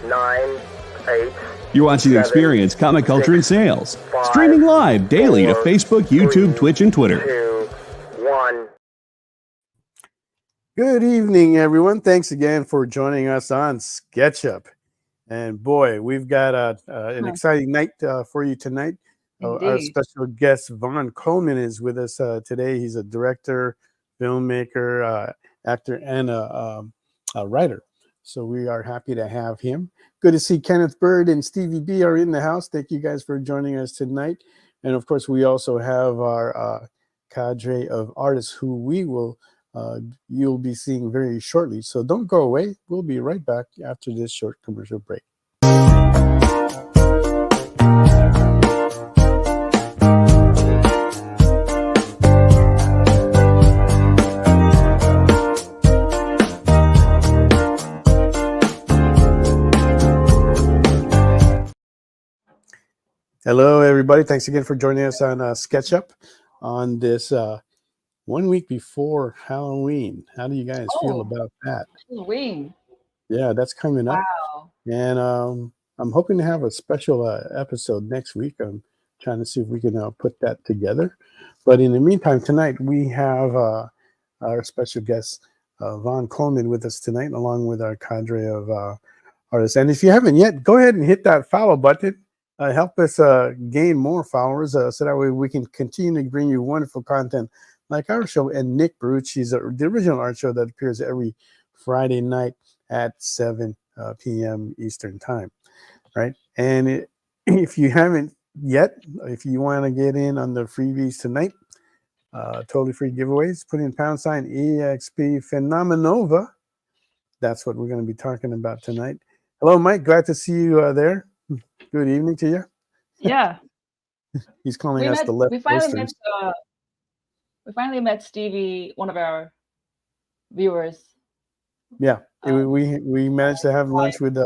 9, 8. You're watching Experience Comic Culture and Sales. Streaming live daily to Facebook, YouTube, Twitch, and Twitter. 2, 1. Good evening, everyone. Thanks again for joining us on SketchUp. And boy, we've got an exciting night for you tonight. Our special guest, Vaughn Coleman, is with us today. He's a director, filmmaker, actor, and a writer. So we are happy to have him. Good to see Kenneth Bird and Stevie B are in the house. Thank you guys for joining us tonight. And of course, we also have our cadre of artists who we will you'll be seeing very shortly. So don't go away. We'll be right back after this short commercial break. Hello, everybody. Thanks again for joining us on SketchUp on this 1 week before Halloween. How do you guys feel about that? Halloween. Yeah, that's coming up. Wow. And I'm hoping to have a special episode next week. I'm trying to see if we can put that together. But in the meantime, tonight we have our special guest, Vaughn Coleman, with us tonight, along with our cadre of artists. And if you haven't yet, go ahead and hit that follow button. Help us gain more followers so that way we can continue to bring you wonderful content like our show. And Nick Barucci's the original art show that appears every Friday night at 7 p.m. Eastern time, right? And if you haven't yet, if you want to get in on the freebies tonight, totally free giveaways, put in #EXP Phenomenova. That's what we're going to be talking about tonight. Hello, Mike. Glad to see you there. Good evening to you. Yeah. He's calling us the left. We finally met Stevie, one of our viewers. Yeah, we managed to have lunch with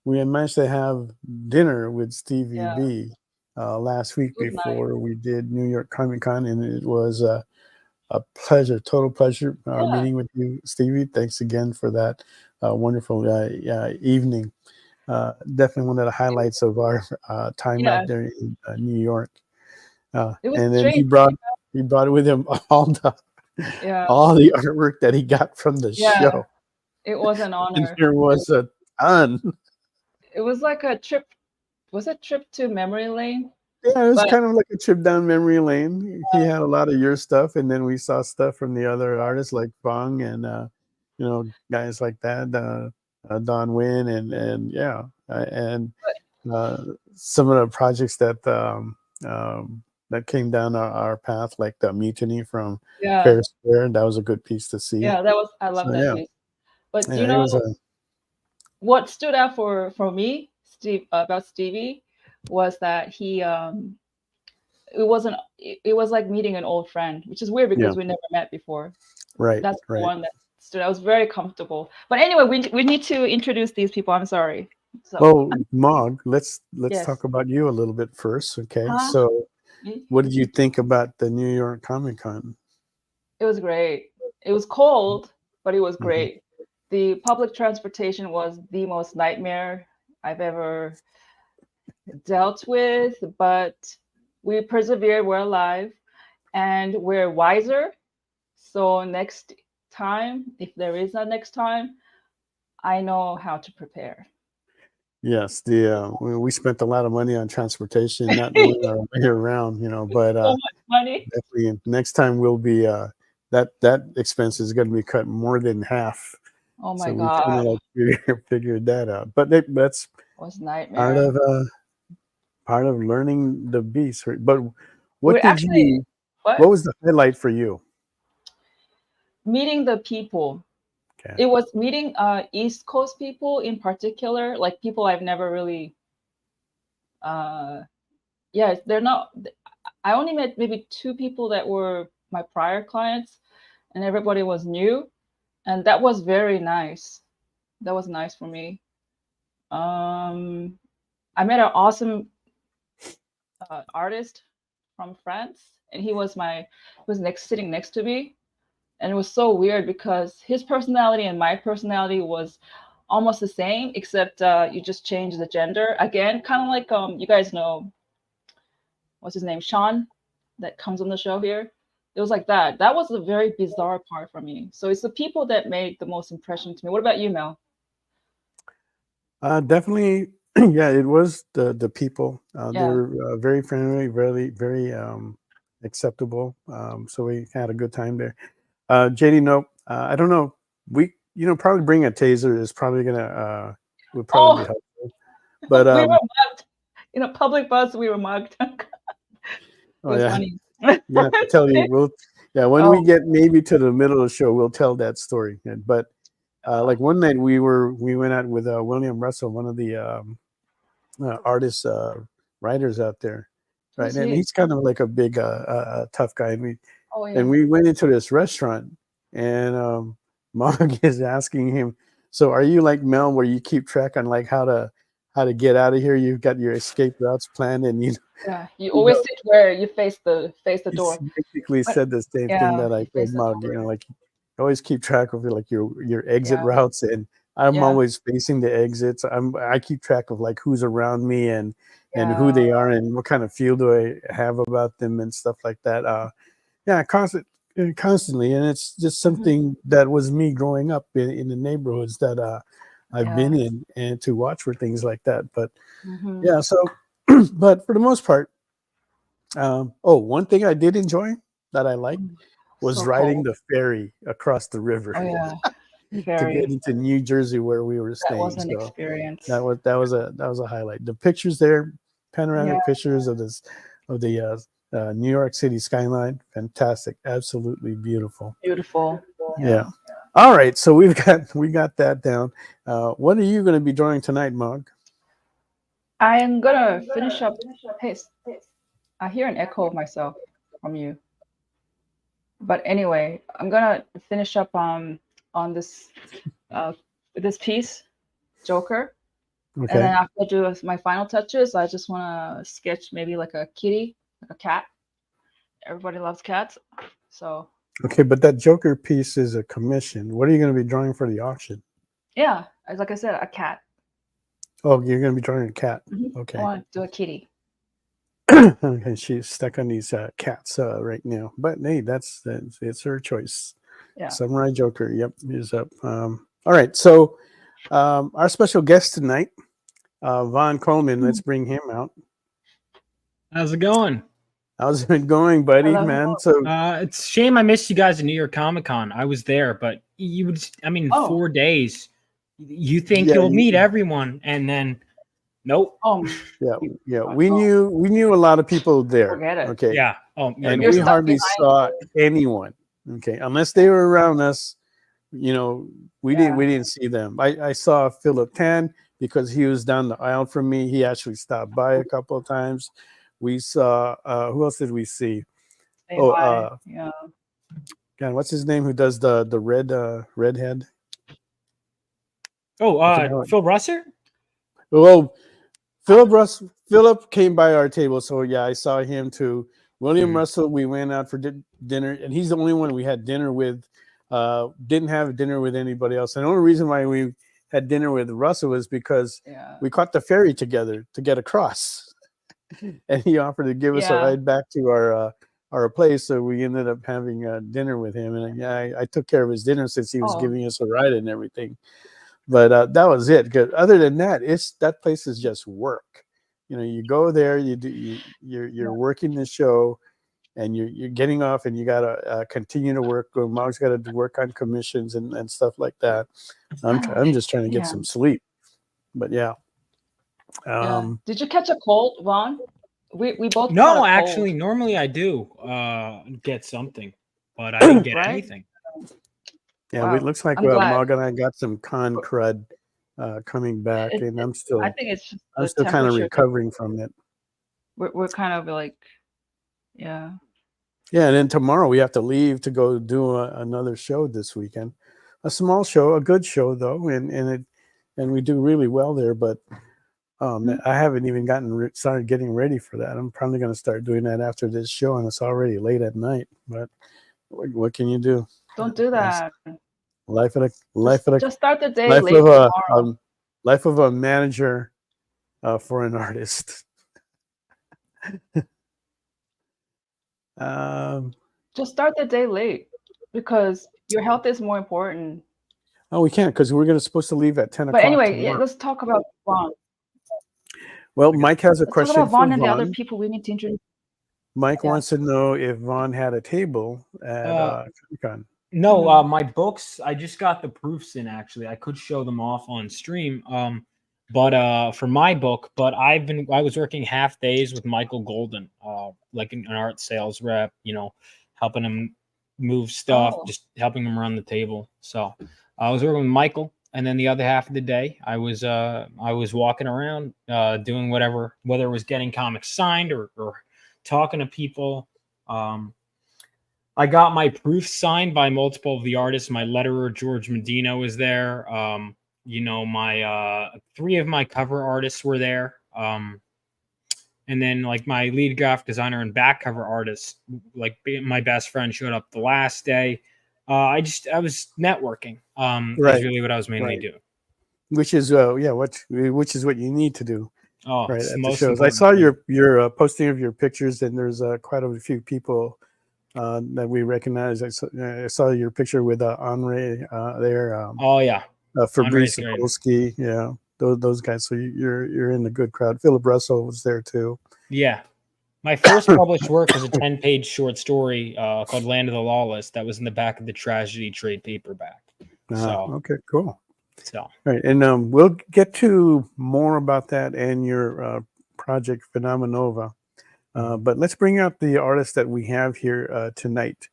we managed to have dinner with Stevie B last week before we did New York Comic Con, and it was a pleasure, total pleasure meeting with you, Stevie. Thanks again for that wonderful evening. Definitely one of the highlights of our time out there in New York. And then he brought with him all the artwork that he got from the show. It was an honor. And there was a ton. It was like a trip. Was it trip to memory lane? Yeah, it was kind of like a trip down memory lane. He had a lot of your stuff, and then we saw stuff from the other artists like Bong and guys like that, Don Wynn, and some of the projects that that came down our path, like the Mutiny from Fair Square. That was a good piece to see. Yeah, I love that piece. But what stood out for me, about Stevie, was that he it was like meeting an old friend, which is weird because we never met before. Right. That's the one that stood out. I was very comfortable. But anyway, we need to introduce these people. I'm sorry. So Mog, let's talk about you a little bit first. Okay. So what did you think about the New York Comic Con? It was great. It was cold, but it was great. The public transportation was the most nightmare I've ever dealt with, but we persevered. We're alive, and we're wiser. So next time, if there is a next time, I know how to prepare. Yes, we spent a lot of money on transportation, not knowing our way around, but so much money. Definitely next time we'll be that expense is going to be cut more than half. Oh my God! We figured that out, but that's was nightmare. Part of learning the beast. But what was the highlight for you? Meeting the people. Okay. It was meeting East Coast people in particular, like people I've never really they're not. I only met maybe 2 people that were my prior clients, and everybody was new, and that was very nice. That was nice for me. I met an awesome artist from France, and he was sitting next to me, and it was so weird because his personality and my personality was almost the same, except you just change the gender again, kind of like you guys know what's his name, Sean, that comes on the show here. It was like that. That was a very bizarre part for me. So it's the people that made the most impression to me. What about you, Mel? Definitely, yeah. It was the people. They Yeah. were very friendly, very acceptable. So we had a good time there. JD, no, I don't know. We, probably bring a taser is probably gonna would probably be Oh, helpful. But we were mugged in a public bus. We were mugged. It oh was yeah, funny. yeah. To tell you, when we Oh, get maybe to the middle of the show, we'll tell that story. But like one night we went out with William Russell, one of the artists, writers out there, right? who's And he? he's kind of like a big, tough guy. Oh yeah. And we went into this restaurant, and Mog is asking him, "So are you like Mel, where you keep track on like how to get out of here? You've got your escape routes planned, and Yeah. You you always know, sit where you face the he door. basically But said the same thing yeah, that I you told face the Mog. door. Like always keep track of like your exit Yeah. routes, and I'm Yeah. always facing the exits. I keep track of like who's around me and who Yeah. they are and what kind of feel do I have about them and stuff like that. Yeah, constantly, and it's just Hmm. something that was me growing up in the neighborhoods that I've Yeah. been in, and to watch for things like that. But Hmm. yeah, so but for the most part, one thing I did enjoy that I liked was So riding cold. the ferry across the river Oh yeah. to get Very. into New Jersey where we were That was staying. an So experience. that was a highlight. The pictures there, Yeah. panoramic pictures of the New York City skyline, fantastic, absolutely beautiful. Beautiful. Yeah. Yeah. All right, so we got that down. What are you going to be drawing tonight, Mog? I am gonna finish up. Hey, I hear an echo of myself from you. But anyway, I'm gonna finish up on uh this piece, Joker. And Okay. then after I do my final touches, I just wanna sketch maybe like a kitty, like a cat. Everybody loves cats. So Okay, but that Joker piece is a commission. What are you going to be drawing for the auction? yeah, like I said, a cat. Oh, you're going to be drawing a cat. I Okay. want to do a kitty. Okay, she's stuck on these cats right now. But hey, that's it's her choice. Yeah. Samurai Joker. Yep, is up. All right, so our special guest tonight, Von Coleman. Let's bring him out. How's it going? How's it been going, buddy, Hello. man? So It's a shame I missed you guys at New York Comic Con. I was there, but you would, Oh. 4 days. You think Yeah, you'll meet everyone, and then nope. yeah, we knew a lot of people there. Forget it. Okay, Yeah. Oh, yeah. and You're we stuck hardly behind saw anyone. Okay, unless they were around us, we didn't see them. I saw Philip Tan because he was down the aisle from me. He actually stopped by a couple of times. We saw who else did we see? Say Oh, hi. Yeah. God, what's his name? Who does the redhead? Oh, I forgot. Phil Russer? Well, Philip came by our table, so yeah, I saw him too. William Russell, we went out for dinner, and he's the only one we had dinner with. Didn't have dinner with anybody else. And the only reason why we had dinner with Russell was because we caught the ferry together to get across, and he offered to give us a ride back to our place. So we ended up having dinner with him, and I took care of his dinner since he was giving us a ride and everything. But that was it. Because other than that, that place is just work. You go there, you're working the show, and you're getting off, and you gotta continue to work. Mom's got to work on commissions and stuff like that. I'm just trying to get some sleep. But yeah. Did you catch a cold, Vaughn? We both No, caught a actually, cold. normally I do get something, but I didn't get anything. Yeah, it looks like Mog and I got some con crud coming back, and I'm still kind of recovering from it. We're kind of like, yeah. Yeah, and then tomorrow we have to leave to go do another show this weekend. A small show, a good show though, and we do really well there. But I haven't even started getting ready for that. I'm probably going to start doing that after this show, and it's already late at night. But what can you do? Don't do that. Life of a Just start the day life late of a tomorrow. life of a manager for an artist. Just start the day late because your health is more important. Oh, we can't because we're supposed to leave at 10 But o'clock anyway, tomorrow. let's talk about Vaughn. Well, Mike has a Let's talk question about for Vaughn and the other Vaughn. people we need to introduce. Mike Yeah. wants to know if Vaughn had a table at Comic-Con. No, my books. I just got the proofs in. Actually, I could show them off on stream. But for my book, I was working half days with Michael Golden, like an art sales rep. Helping him move stuff, just helping him run the table. So I was working with Michael, and then the other half of the day, I was walking around, doing whether it was getting comics signed or talking to people. I got my proofs signed by multiple of the artists. My letterer, George Medina, was there. My 3 of my cover artists were there. And then like my lead graphic designer and back cover artist, like my best friend, showed up the last day. I was networking. Right. Is really what I was mainly doing. Which is which is what you need to do. Oh, right it's at the the most shows. I important saw thing. your posting of your pictures, and there's quite a few people that we recognize. I saw your picture with Henri there. Oh yeah, Fabrice Henri's great. Sapolsky, yeah, those guys. So you're in the good crowd. Philip Russell was there too. Yeah, my first published work was a 10-page short story called Land of the Lawless that was in the back of the Tragedy trade paperback. Okay, cool. So all right, and we'll get to more about that and your project Phenomenova. But let's bring out the artists that we have here tonight.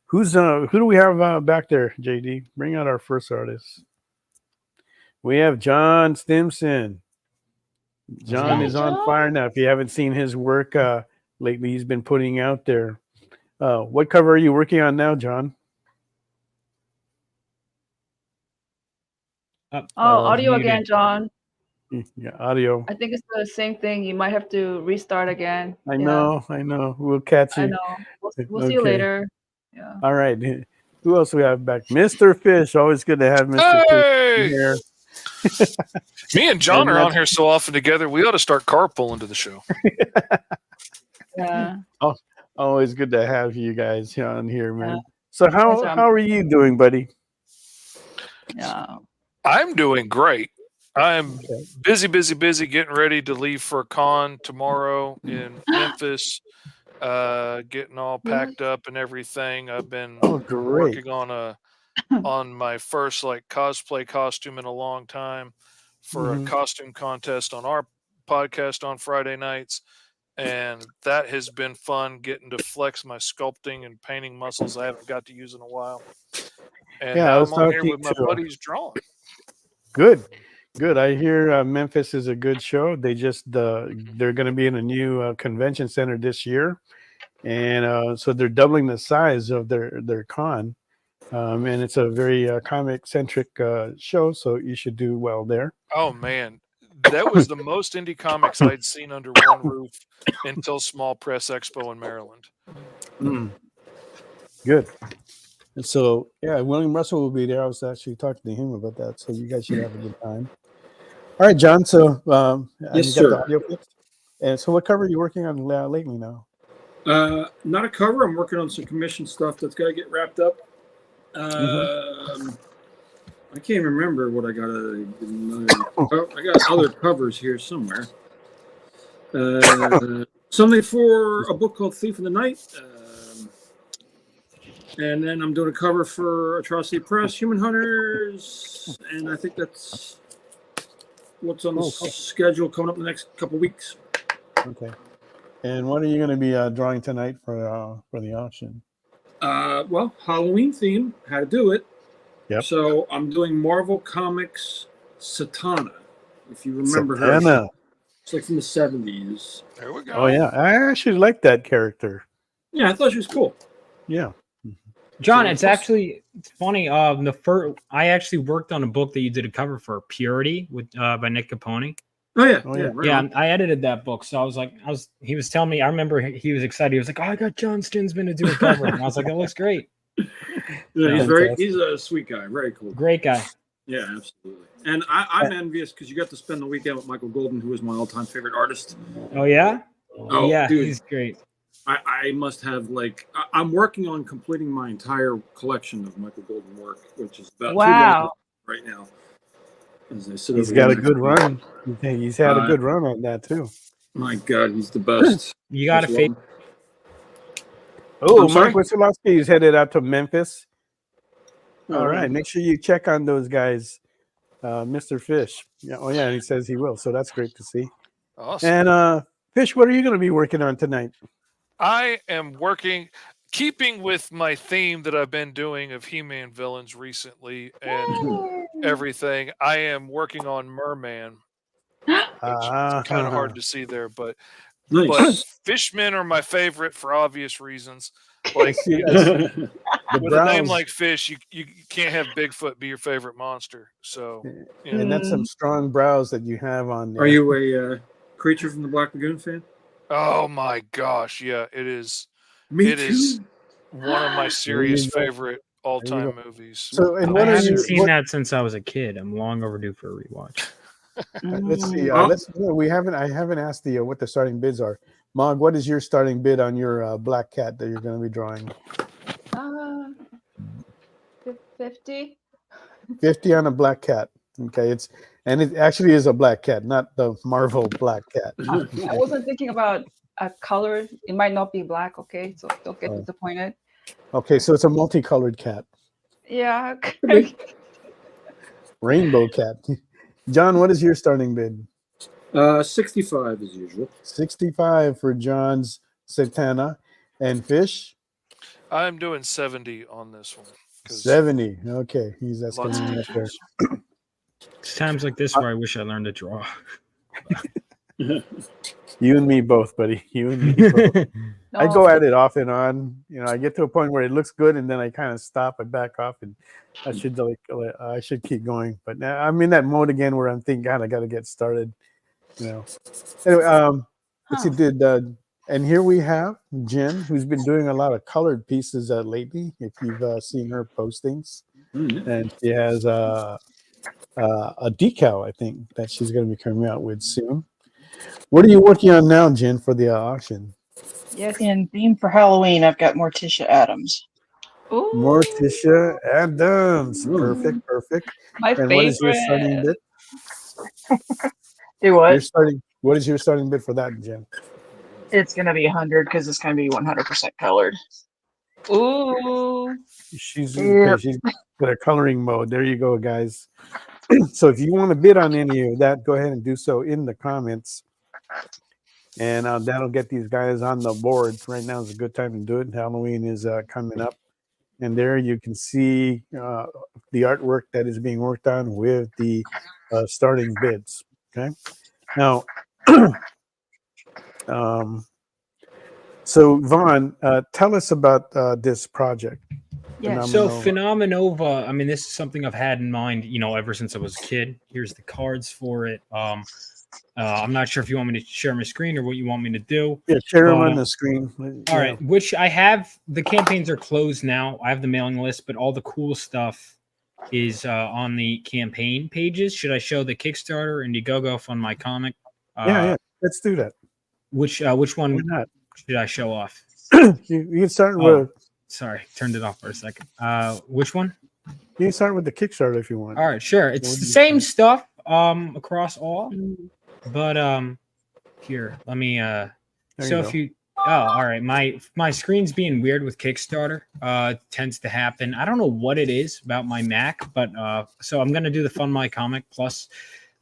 Who do we have back there, JD? Bring out our first artist. We have John Stimson. John is on fire now. If you haven't seen his work lately, he's been putting out there. What cover are you working on now, John? Audio again, John. Yeah, audio. I think it's the same thing. You might have to restart again. I know. We'll catch you. I know. We'll see you later. Yeah. All right. Who else do we have back? Mr. Fish. Always good to have Mr. Fish here. Me and John are on here so often together. We ought to start carpooling to the show. Yeah. Oh, always good to have you guys on here, man. Yeah. So how are you doing, buddy? Yeah. I'm doing great. I'm busy getting ready to leave for a con tomorrow in Memphis. Getting all packed up and everything. I've been working on my first like cosplay costume in a long time for a costume contest on our podcast on Friday nights. And that has been fun, getting to flex my sculpting and painting muscles I haven't got to use in a while. And now I'm on here with my buddies drawing. Good. I hear Memphis is a good show. They just they're going to be in a new convention center this year, and so they're doubling the size of their con, and it's a very comic centric show. So you should do well there. Oh man, that was the most indie comics I'd seen under one roof until Small Press Expo in Maryland. Good. And so William Russell will be there. I was actually talking to him about that. So you guys should have a good time. All right, John. So yes, sir. And so, what cover are you working on lately now? Not a cover. I'm working on some commission stuff that's got to get wrapped up. I can't remember what I got. I got other covers here somewhere. Something for a book called Thief in the Night. And then I'm doing a cover for Atrocity Press, Human Hunters, and I think that's what's on the schedule coming up in the next couple weeks. Okay. And what are you going to be drawing tonight for the auction? Well, Halloween theme, how to do it. Yep. So I'm doing Marvel Comics Satana, if you remember her. It's like from the 70s. There we go. Oh, yeah. I actually like that character. Yeah, I thought she was cool. Yeah. John, it's funny. I actually worked on a book that you did a cover for, Purity, with by Nick Capone. Oh yeah. Yeah, I edited that book, so he was telling me. I remember he was excited. He was like, "Oh, I got John Stinsman to do a cover," and I was like, "That looks great." Yeah, he's a sweet guy, very cool. Great guy. Yeah, absolutely. And I'm envious because you got to spend the weekend with Michael Golden, who is my all-time favorite artist. Oh yeah. Oh yeah, dude, he's great. I must have I'm working on completing my entire collection of Michael Golden work, which is about 2 Wow. right now. As I sit He's over got a here. good run. He's had a good run on that too. My God, he's the best. You got to face. Oh, I'm sorry? Mike Wasilovsky is headed out to Memphis. Oh, All right, make sure you check on those guys, Mr. Fish. Yeah, oh yeah, he says he will, so that's great to see. Awesome. And Fish, what are you going to be working on tonight? I am working, keeping with my theme that I've been doing of He-Man villains recently and everything. I am working on Merman. It's kind of hard to see there, but Fishmen are my favorite for obvious reasons. Like with a name like Fish, you can't have Bigfoot be your favorite monster. So, and that's some strong brows that you have on there. Are you a Creature from the Black Lagoon fan? Oh my gosh, yeah, it is. Me it too. Is one of my serious favorite all-time movies. So, and I haven't seen that since I was a kid. I'm long overdue for a rewatch. Let's see. I haven't asked what the starting bids are. Mog, what is your starting bid on your black cat that you're going to be drawing? 50. 50 on a black cat. Okay, it actually is a black cat, not the Marvel black cat. I wasn't thinking about a color. It might not be black. Okay, so don't get disappointed. Okay, so it's a multicolored cat. Yeah. Rainbow cat. John, what is your starting bid? 65 as usual. 65 for John's Satana. And Fish? I'm doing 70 on this one. 70. Okay, that's going to be up there. It's times like this where I wish I learned to draw. You and me both, buddy. You and me both. I go at it off and on. I get to a point where it looks good, and then I kind of stop. I back off, and I should keep going. But now I'm in that mode again where I'm thinking, God, I got to get started. Anyway, let's see. And here we have Jen, who's been doing a lot of colored pieces lately. If you've seen her postings, and she has a decal, I think, that she's going to be coming out with soon. What are you working on now, Jen, for the auction? Yes, in theme for Halloween, I've got Morticia Adams. Ooh. Morticia Adams. Perfect. My and favorite. What is your starting bid? Do what? What is your starting bid for that, Jen? It's going to be 100 because it's going to be 100% colored. Ooh. She's got a coloring mode. There you go, guys. So if you want to bid on any of that, go ahead and do so in the comments. And that'll get these guys on the board. Right now is a good time to do it. Halloween is coming up. And there you can see the artwork that is being worked on with the starting bids. Okay. Now, so Vaughn, tell us about this project. Yeah. So Phenomenova, I mean, this is something I've had in mind, ever since I was a kid. Here's the cards for it. I'm not sure if you want me to share my screen or what you want me to do. Yeah, share them on the screen. All right, which I have. The campaigns are closed now. I have the mailing list, but all the cool stuff is on the campaign pages. Should I show the Kickstarter, Indiegogo, Fund My Comic? Yeah, let's do that. Which one should I show off? You can start with. Sorry, turned it off for a second. Which one? You can start with the Kickstarter if you want. All right, sure. It's the same stuff across all, but here, let me all right, my screen's being weird with Kickstarter. It tends to happen. I don't know what it is about my Mac, but so I'm gonna do the Fund My Comic Plus.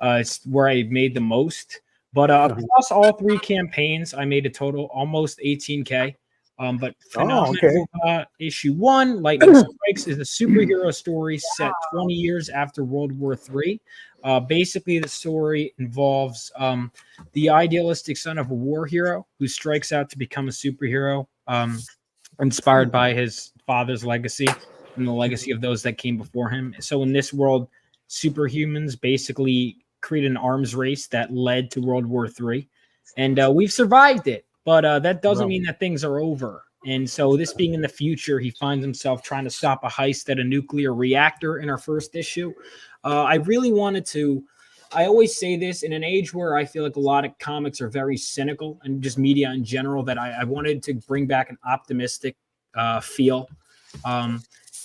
It's where I made the most. But across all three campaigns, I made a total almost 18K. But Phenomenal issue 1, Lightning Strikes, is a superhero story set 20 years after World War III. Basically, the story involves the idealistic son of a war hero who strikes out to become a superhero, inspired by his father's legacy and the legacy of those that came before him. So in this world, superhumans basically created an arms race that led to World War III, and we've survived it. But that doesn't mean that things are over. And so this being in the future, he finds himself trying to stop a heist at a nuclear reactor in our first issue. I really wanted to, I always say this in an age where I feel like a lot of comics are very cynical and just media in general, that I wanted to bring back an optimistic feel.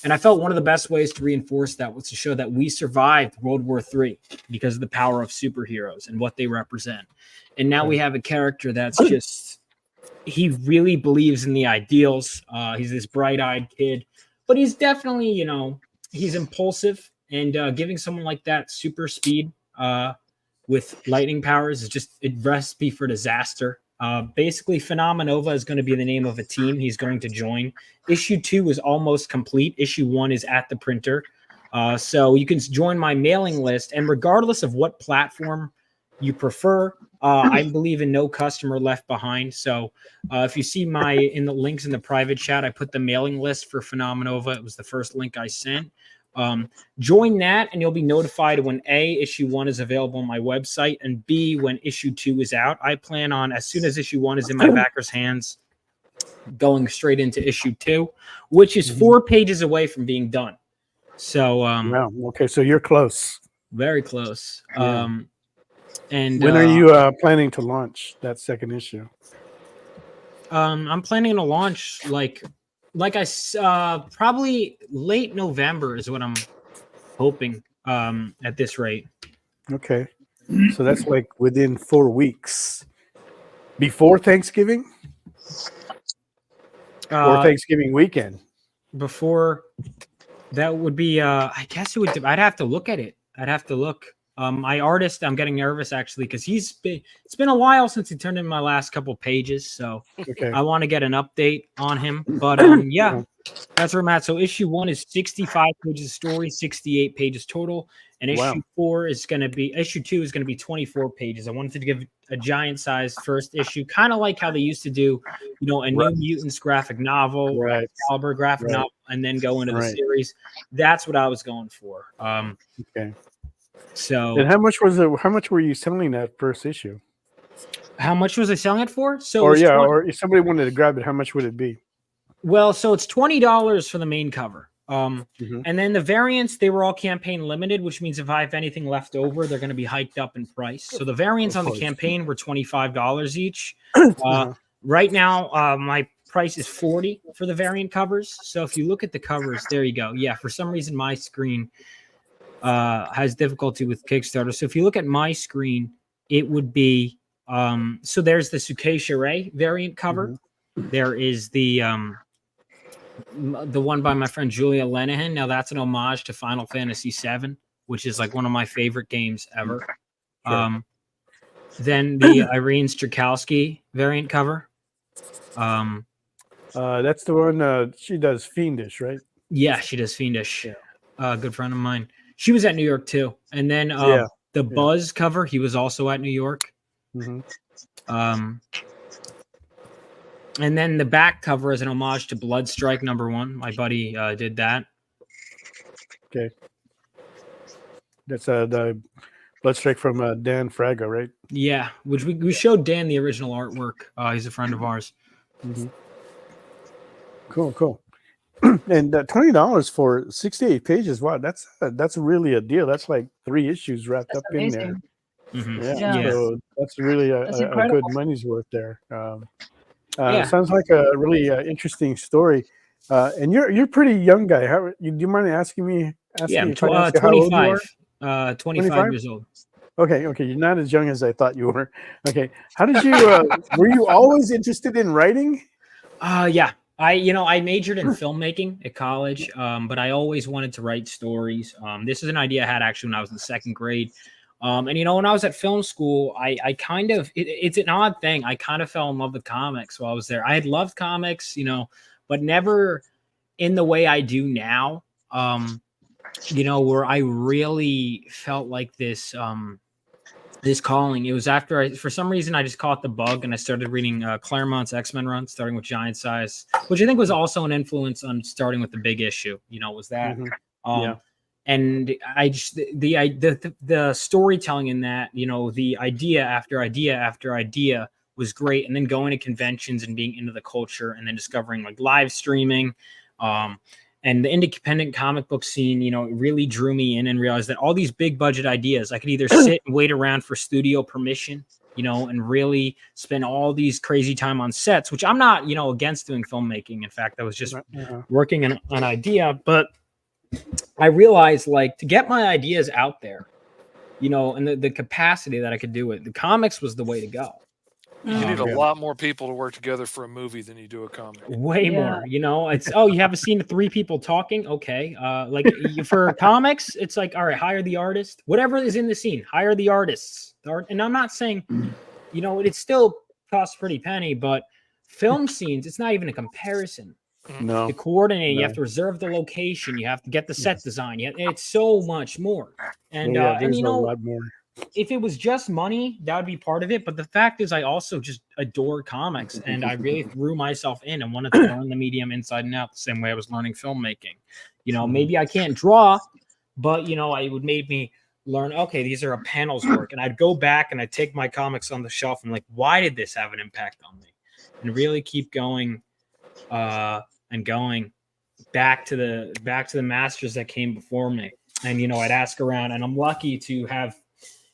And I felt one of the best ways to reinforce that was to show that we survived World War III because of the power of superheroes and what they represent. And now we have a character that's just, he really believes in the ideals. He's this bright-eyed kid, but he's definitely, you know, he's impulsive, and giving someone like that super speed with lightning powers is just a recipe for disaster. Basically, Phenomenova is going to be the name of a team he's going to join. Issue 2 is almost complete. Issue 1 is at the printer. So you can join my mailing list. And regardless of what platform you prefer, I believe in no customer left behind. So if you see in the links in the private chat, I put the mailing list for Phenomenova. It was the first link I sent. Join that and you'll be notified when A, issue 1 is available on my website, and B, when issue 2 is out. I plan on, as soon as issue 1 is in my backers' hands, going straight into issue 2, which is 4 pages away from being done. So wow, okay, so you're close. Very close. Yeah. And when are you planning to launch that second issue? I'm planning to launch probably late November is what I'm hoping at this rate. Okay. So that's like within 4 weeks. Before Thanksgiving? Or Thanksgiving weekend? Before, that would be, I guess it would, I'd have to look at it. I'd have to look. My artist, I'm getting nervous actually, because it's been a while since he turned in my last couple pages, so I want to get an update on him. But yeah, that's where I'm at. So issue 1 is 65 pages of story, 68 pages total, and issue 2 is going to be 24 pages. I wanted to give a giant size first issue, kind of like how they used to do, you know, a New Mutants graphic novel, Caliber graphic novel, and then go into the series. That's what I was going for. Okay. So, and how much were you selling that first issue? How much was I selling it for? So, or if somebody wanted to grab it, how much would it be? Well, so it's $20 for the main cover. And then the variants, they were all campaign limited, which means if I have anything left over, they're going to be hiked up in price. So the variants on the campaign were $25 each. Right now, my price is $40 for the variant covers. So if you look at the covers, there you go. Yeah, for some reason, my screen has difficulty with Kickstarter. So if you look at my screen, it would be so there's the Sukeisha Ray variant cover. There is the one by my friend Julia Lenihan. Now that's an homage to Final Fantasy VII, which is like one of my favorite games ever. Then the Irene Strakowski variant cover. That's the one she does Fiendish, right? Yeah, she does Fiendish. Good friend of mine. She was at New York too. And then the Buzz cover, he was also at New York. And then the back cover is an homage to Bloodstrike #1. My buddy did that. Okay. That's the Bloodstrike from Dan Fraga, right? Yeah, which we showed Dan the original artwork. He's a friend of ours. Cool. And $20 for 68 pages. Wow, that's really a deal. That's like 3 issues wrapped up in there. So that's really a good money's worth there. Sounds like a really interesting story. And you're a pretty young guy. Do you mind asking me? I'm 25. 25 years old. Okay, you're not as young as I thought you were. Okay, how did you? Were you always interested in writing? Yeah. I majored in filmmaking at college, but I always wanted to write stories. This is an idea I had actually when I was in 2nd grade. And when I was at film school, I kind of, it's an odd thing. I kind of fell in love with comics while I was there. I had loved comics, but never in the way I do now, where I really felt like this calling. It was after for some reason, I just caught the bug and I started reading Claremont's X-Men run, starting with Giant Size, which I think was also an influence on starting with the big issue, was that. And I just the storytelling in that, the idea after idea after idea was great. And then going to conventions and being into the culture, and then discovering like live streaming, and the independent comic book scene, you know, it really drew me in, and realized that all these big budget ideas, I could either sit and wait around for studio permission, you know, and really spend all these crazy time on sets, which I'm not, you know, against doing filmmaking. In fact, I was just working on an idea, but I realized, like, to get my ideas out there, you know, and the capacity that I could do it, the comics was the way to go. You need a lot more people to work together for a movie than you do a comic. Way more, you know. It's you have a scene of 3 people talking, okay. Like for comics, it's like, all right, hire the artist, whatever is in the scene, hire the artists. And I'm not saying, you know, it still costs a pretty penny, but film scenes, it's not even a comparison. No, to coordinate, you have to reserve the location, you have to get the set design. It's so much more. And and you know, a lot more. If it was just money, that would be part of it. But the fact is, I also just adore comics, and I really threw myself in and wanted to learn the medium inside and out the same way I was learning filmmaking. You know, maybe I can't draw, but, you know, it would make me learn, okay, these are a panel's work. And I'd go back and I'd take my comics on the shelf and like, why did this have an impact on me? And really keep going and going back to the masters that came before me. And, you know, I'd ask around, and I'm lucky to have,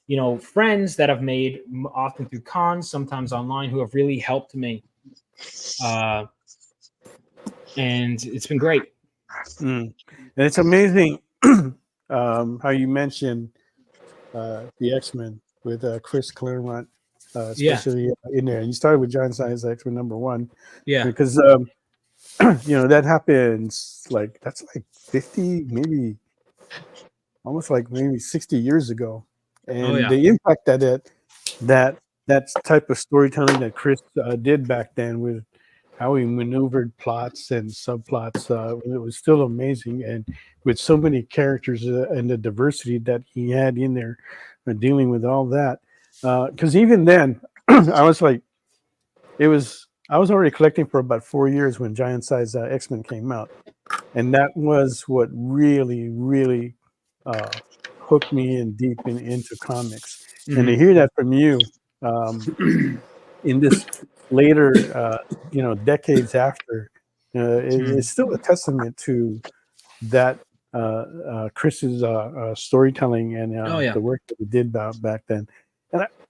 you know, friends that I've made often through cons, sometimes online, who have really helped me. And it's been great. And it's amazing how you mentioned the X-Men with Chris Claremont, especially in there. You started with John Size X-Men #1. Yeah. Because, you know, that happens like, that's like 50, maybe almost like maybe 60 years ago. And the impact that type of storytelling that Chris did back then, with how he maneuvered plots and subplots, it was still amazing. And with so many characters and the diversity that he had in there, dealing with all that. Because even then, I was already collecting for about 4 years when Giant Size X-Men came out. And that was what really, really hooked me in deep into comics. And to hear that from you in this later, you know, decades after, it's still a testament to that Chris's storytelling and the work that he did back then.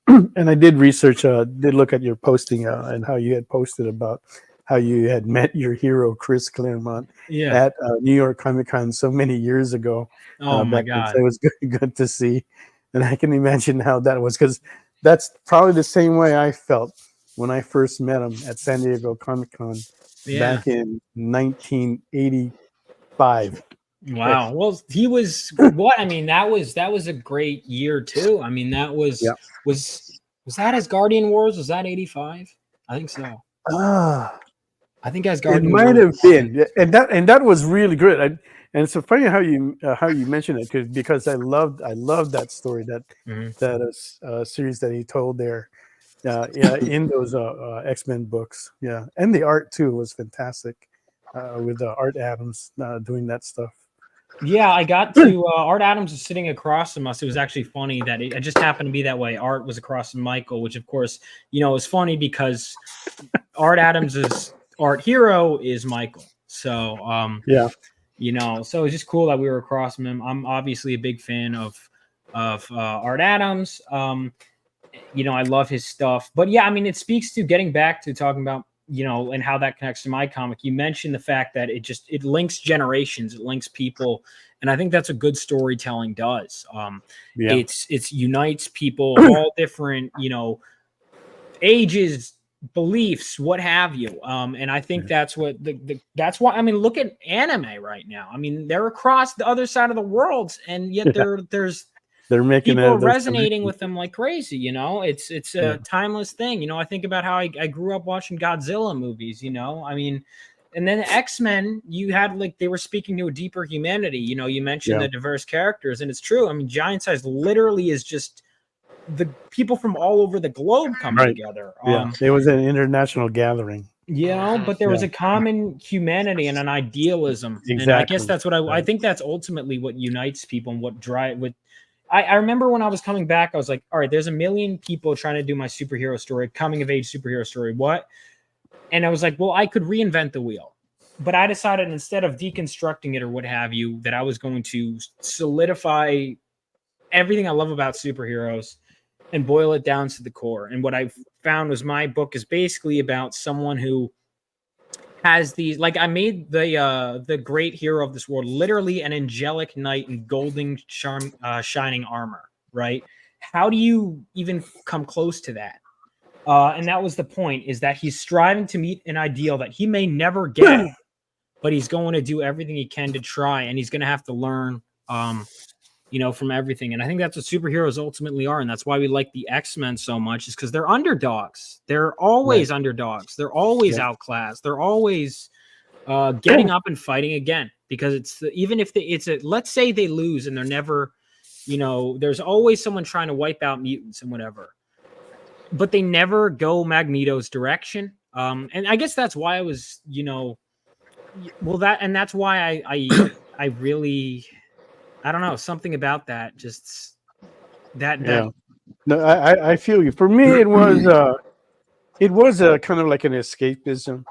And I did research, did look at your posting and how you had posted about how you had met your hero Chris Claremont at New York Comic Con so many years ago. Oh my God! So it was good to see, and I can imagine how that was, because that's probably the same way I felt when I first met him at San Diego Comic Con back in 1985. Wow. Well, he was what? I mean, that was a great year too. I mean, that was was that as Guardian Wars? Was that 85? I think so. I think as Guardian it might Wars, have been, and that was really good. And it's so funny how you mentioned it, because I loved that story, that series that he told there, in those X-Men books, and the art too was fantastic, with Art Adams doing that stuff. Yeah, I got to Art Adams was sitting across from us. It was actually funny that it just happened to be that way. Art was across from Michael, which of course, you know, is funny because Art Adams's art hero is Michael. So you know, so it's just cool that we were across from him. I'm obviously a big fan of Art Adams. You know, I love his stuff. But yeah, I mean, it speaks to getting back to talking about, you know, and how that connects to my comic. You mentioned the fact that it links generations, it links people, and I think that's what good storytelling does. It's unites people, all different, you know, ages, beliefs, what have you. And I think that's what that's why, I mean, look at anime right now. I mean, they're across the other side of the world, and yet they're making people resonating with them like crazy. You know, it's a timeless thing. You know, I think about how I grew up watching Godzilla movies, you know, I mean, and then X-Men, you had like, they were speaking to a deeper humanity. You know, you mentioned the diverse characters, and it's true. I mean, Giant Size literally is just the people from all over the globe coming together. It was an international gathering. You know, but there was a common humanity and an idealism. Exactly. And I guess that's what I think that's ultimately what unites people, and what I remember when I was coming back, I was like, all right, there's a million people trying to do my superhero story, coming of age superhero story. What? And I was like, well, I could reinvent the wheel. But I decided instead of deconstructing it or what have you, that I was going to solidify everything I love about superheroes and boil it down to the core. And what I found was my book is basically about someone who has these, like, I made the great hero of this world literally an angelic knight in golden shining armor, right? How do you even come close to that? And that was the point, is that he's striving to meet an ideal that he may never get, but he's going to do everything he can to try, and he's going to have to learn, from everything. And I think that's what superheroes ultimately are, and that's why we like the X-Men so much, is because they're underdogs. They're always underdogs. They're always outclassed. They're always getting up and fighting again, because even if let's say they lose and they're never, there's always someone trying to wipe out mutants and whatever. But they never go Magneto's direction. And I guess that's why I was, that's why I really, I don't know, something about that, just that. No, I feel you. For me, it was a kind of like an escapism,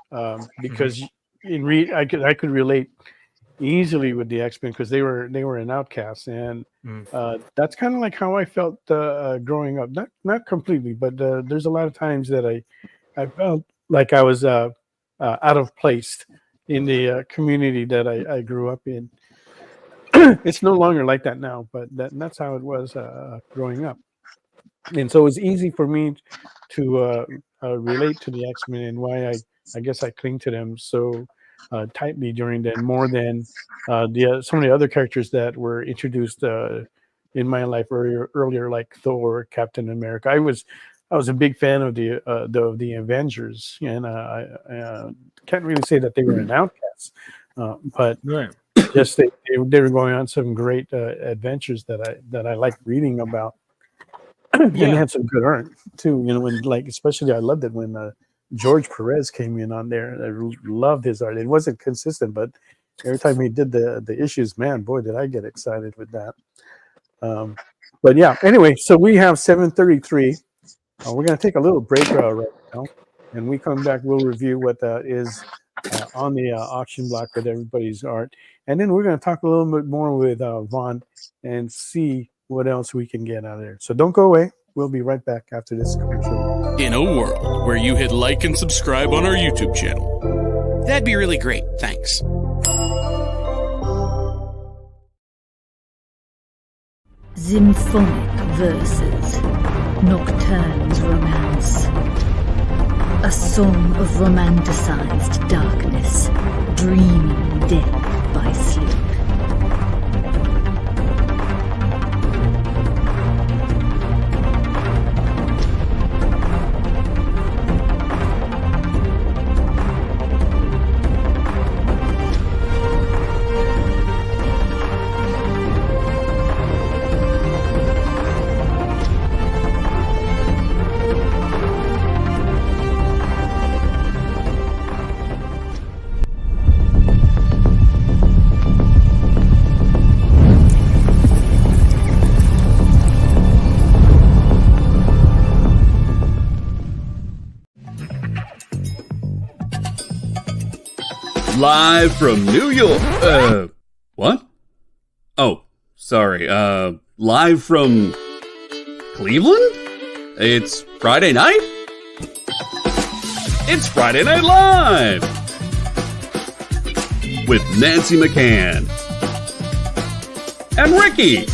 because I could relate easily with the X-Men, because they were an outcast, and that's kind of like how I felt growing up. Not completely, but there's a lot of times that I felt like I was out of place in the community that I grew up in. It's no longer like that now, but that's how it was growing up. And so it was easy for me to relate to the X-Men, and why I guess I cling to them so tightly during that, more than some of the other characters that were introduced in my life earlier, like Thor, Captain America. I was a big fan of the Avengers, and I can't really say that they were an outcast, but just they were going on some great adventures that I liked reading about. And they had some good art too, when, like, especially I loved it when George Perez came in on there. I loved his art. It wasn't consistent, but every time he did the issues, man, boy, did I get excited with that. But yeah, anyway, so we have 7:33. We're going to take a little break right now, and we come back, we'll review what is on the auction block with everybody's art, and then we're going to talk a little bit more with Vaughn and see what else we can get out of there. So don't go away. We'll be right back after this commercial. In a world where you hit like and subscribe on our YouTube channel, that'd be really great. Thanks. Symphonic verses, Nocturne's romance. A song of romanticized darkness, dreaming death by sleep. Live from New York. What? Oh, sorry. Live from Cleveland? It's Friday night? It's Friday Night Live! With Nancy McCann. And Ricky.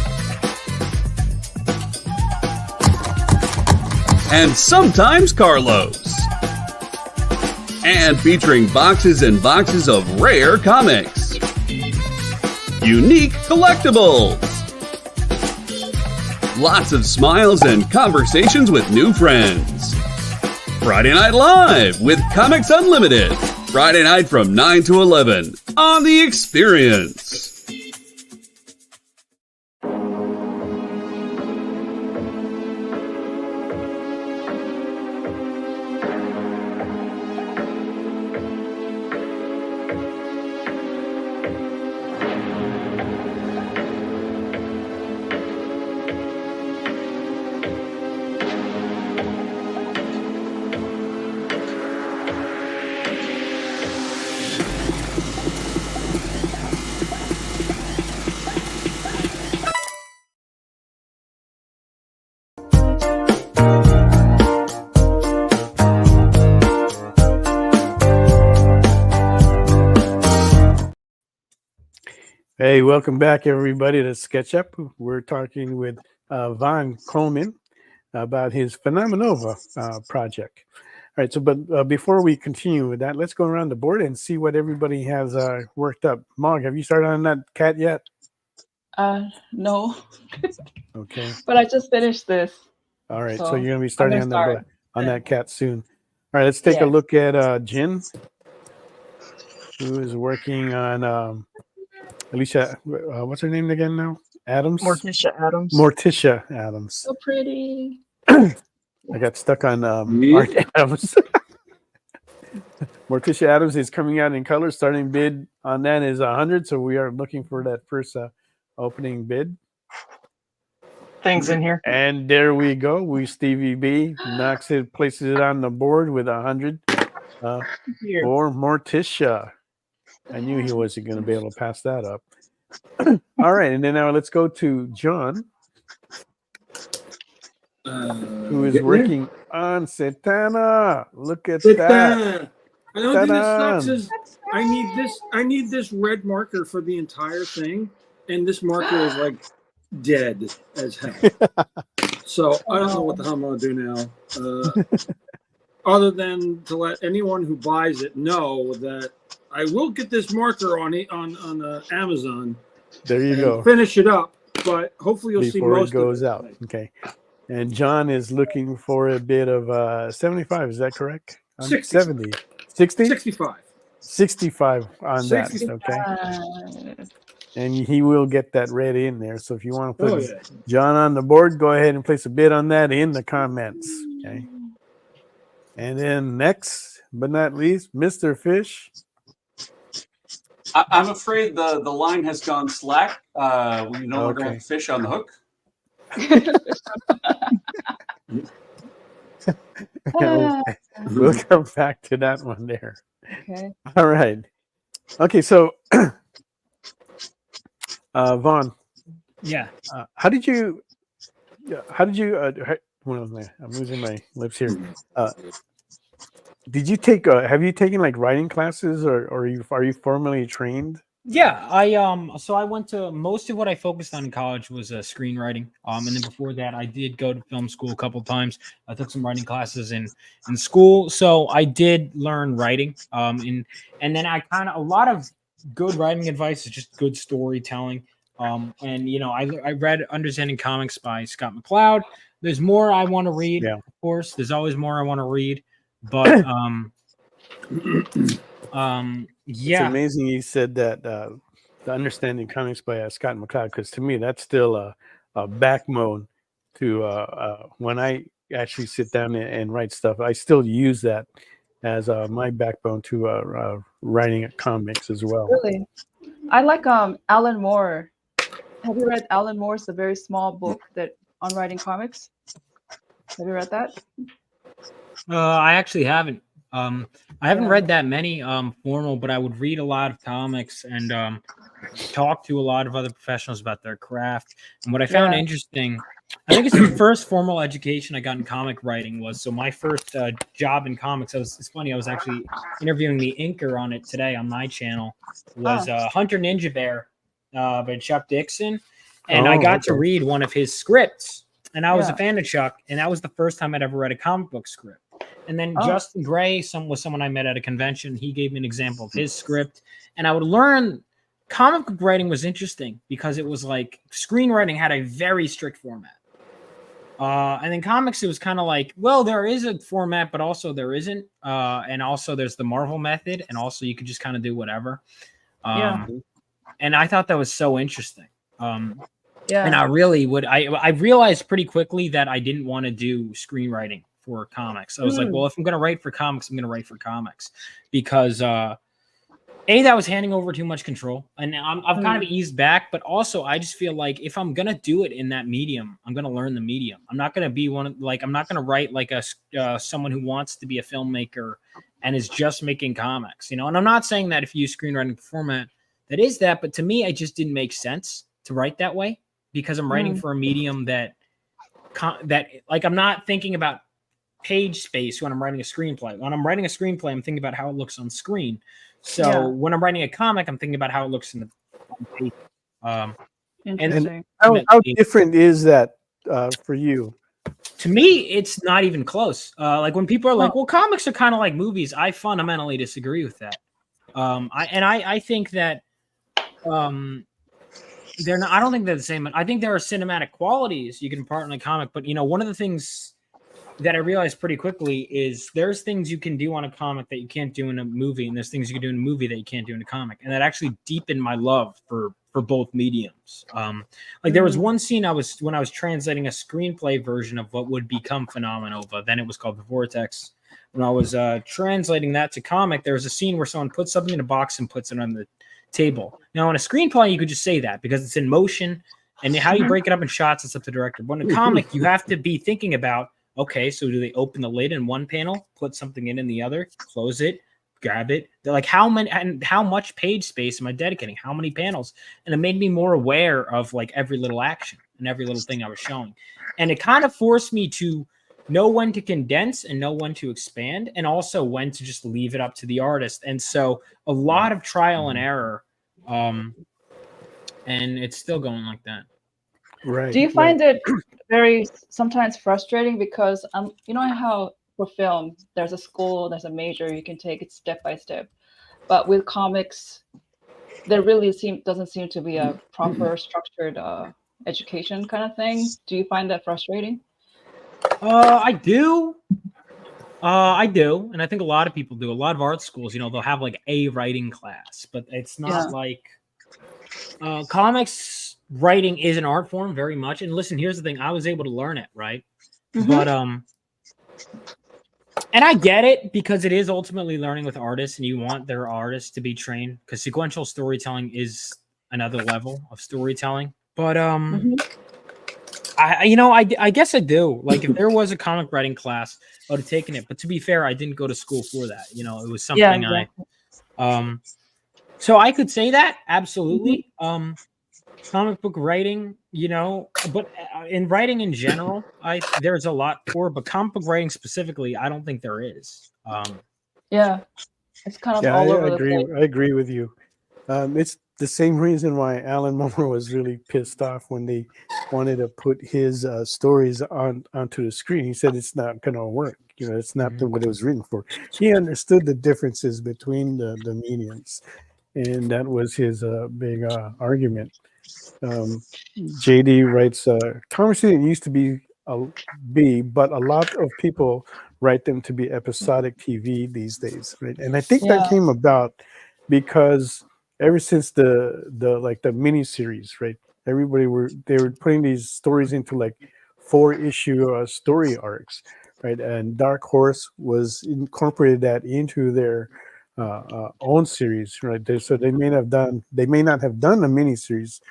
And sometimes Carlos. And featuring boxes and boxes of rare comics. Unique collectibles. Lots of smiles and conversations with new friends. Friday Night Live with Comics Unlimited. Friday night from 9 to 11 on The Experience. Hey, welcome back, everybody, to Sketch Up. We're talking with Von Coleman about his Phenomenova project. All right, so but before we continue with that, let's go around the board and see what everybody has worked up. Mog, have you started on that cat yet? No. Okay. But I just finished this. All right, so So you're going to be starting on that cat soon. All right, let's take a look at Jin, who is working on Alicia. What's her name again now? Adams? Morticia Adams. Morticia Adams. So pretty. I got stuck on Art Adams. Morticia Adams is coming out in color. Starting bid on that is 100. So we are looking for that first opening bid. Things in here. And there we go. Stevie B knocks it, places it on the board with 100 for Morticia. I knew he wasn't going to be able to pass that up. All right, and then now let's go to John, who is working on Satana. Look at that. The only thing that sucks is I need this red marker for the entire thing, and this marker is like dead as hell. So I don't know what the hell I'm gonna do now. Other than to let anyone who buys it know that I will get this marker on Amazon. There you go. Finish it up, but hopefully you'll see most before it goes of it. out. Okay. And John is looking for a bid of 75. Is that correct? 60. 70. 60? 65. 65 on 65. that. Okay. And he will get that red in there. So if you want to put John on the board, go ahead and place a bid on that in the comments. Okay. And then next but not least, Mr. Fish. I'm afraid the line has gone slack. We no longer have fish on the hook. We'll come back to that one there. Okay. All right. Okay, so Vaughn. Yeah. How did you well, I'm losing my lips here. Did you take have you taken like writing classes or are you formally trained? Yeah, so I went to most of what I focused on in college was screenwriting. And then before that I did go to film school a couple of times. I took some writing classes in school. So I did learn writing. And then I a lot of good writing advice is just good storytelling. And you know, I read Understanding Comics by Scott McCloud. There's more I want to read, of course. There's always more I want to read. But It's amazing you said that the Understanding Comics by Scott McCloud, because to me that's still a backbone to when I actually sit down and write stuff. I still use that as my backbone to writing comics as well. Really, I like Alan Moore. Have you read Alan Moore's A Very Small Book that on writing comics? Have you read that? I actually haven't. I haven't read that many formal, but I would read a lot of comics and talk to a lot of other professionals about their craft. And what I found interesting, I think it's the first formal education I got in comic writing was, so my first job in comics, it's funny, I was actually interviewing the inker on it today on my channel, was Hunter Ninja Bear by Chuck Dixon. And I got to read one of his scripts. And I was a fan of Chuck, and that was the first time I'd ever read a comic book script. And then Justin Gray, was someone I met at a convention. He gave me an example of his script. And I would learn comic book writing was interesting because it was like screenwriting had a very strict format. And in comics, it was kind of like, well, there is a format, but also there isn't. And also there's the Marvel method. And also you could just kind of do whatever. And I thought that was so interesting. And I really would. I realized pretty quickly that I didn't want to do screenwriting for comics. I was like, well, if I'm going to write for comics, I'm going to write for comics because that was handing over too much control, and I've kind of eased back. But also, I just feel like if I'm going to do it in that medium, I'm going to learn the medium. I'm not going to be I'm not going to write like someone who wants to be a filmmaker and is just making comics, you know. And I'm not saying that if you use screenwriting format, that is that, but to me, it just didn't make sense to write that way. Because I'm writing for a medium that I'm not thinking about page space when I'm writing a screenplay. When I'm writing a screenplay, I'm thinking about how it looks on screen. So when I'm writing a comic, I'm thinking about how it looks on page. Interesting. And how different is that for you? To me, it's not even close. Like when people are like, "Well, comics are kind of like movies," I fundamentally disagree with that. I think that they're not. I don't think they're the same. I think there are cinematic qualities you can impart in a comic, but one of the things that I realized pretty quickly is there's things you can do on a comic that you can't do in a movie, and there's things you can do in a movie that you can't do in a comic, and that actually deepened my love for both mediums. Like there was one scene when I was translating a screenplay version of what would become Phenomenova, then it was called The Vortex. When I was translating that to comic, there was a scene where someone puts something in a box and puts it on the table. Now, in a screenplay, you could just say that because it's in motion, and how you break it up in shots, it's up to the director. But in a comic, you have to be thinking about, okay, so do they open the lid in one panel, put something in the other, close it, grab it? They're like, how much page space am I dedicating? How many panels? And it made me more aware of like every little action and every little thing I was showing. And it kind of forced me to know when to condense and know when to expand, and also when to just leave it up to the artist. And so a lot of trial and error, and it's still going like that. Right. Do you find it very sometimes frustrating because you know how for film there's a school, there's a major, you can take it step by step, but with comics there really doesn't seem to be a proper structured education kind of thing. Do you find that frustrating? I do. I do, and I think a lot of people do. A lot of art schools, they'll have like a writing class, but it's not like comics writing is an art form very much. And listen, here's the thing: I was able to learn it, right? But and I get it because it is ultimately learning with artists, and you want their artists to be trained because sequential storytelling is another level of storytelling. But I guess I do. Like if there was a comic writing class, I would have taken it. But to be fair, I didn't go to school for that. It was something so I could say that absolutely. Comic book writing, but in writing in general, there's a lot for, but comic book writing specifically, I don't think there is. It's kind of all over the place. I agree with you. It's the same reason why Alan Moore was really pissed off when they wanted to put his stories onto the screen. He said it's not going to work. It's not what it was written for. He understood the differences between the mediums, and that was his big argument. JD writes, comics didn't used to be, but a lot of people write them to be episodic TV these days, right? And I think that came about because ever since the miniseries, right? They were putting these stories into like 4-issue story arcs, right? And Dark Horse was incorporated that into their own series, right? So they may not have done a miniseries,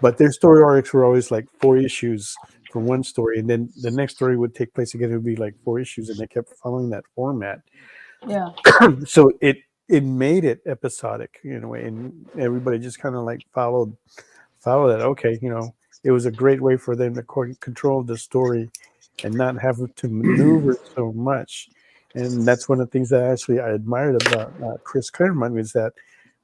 but their story arcs were always like 4 issues for one story, and then the next story would take place again. It would be like 4 issues, and they kept following that format. Yeah. So it made it episodic in a way, and everybody just kind of like followed that. Okay, it was a great way for them to control the story and not have to maneuver so much. And that's one of the things that actually I admired about Chris Claremont, is that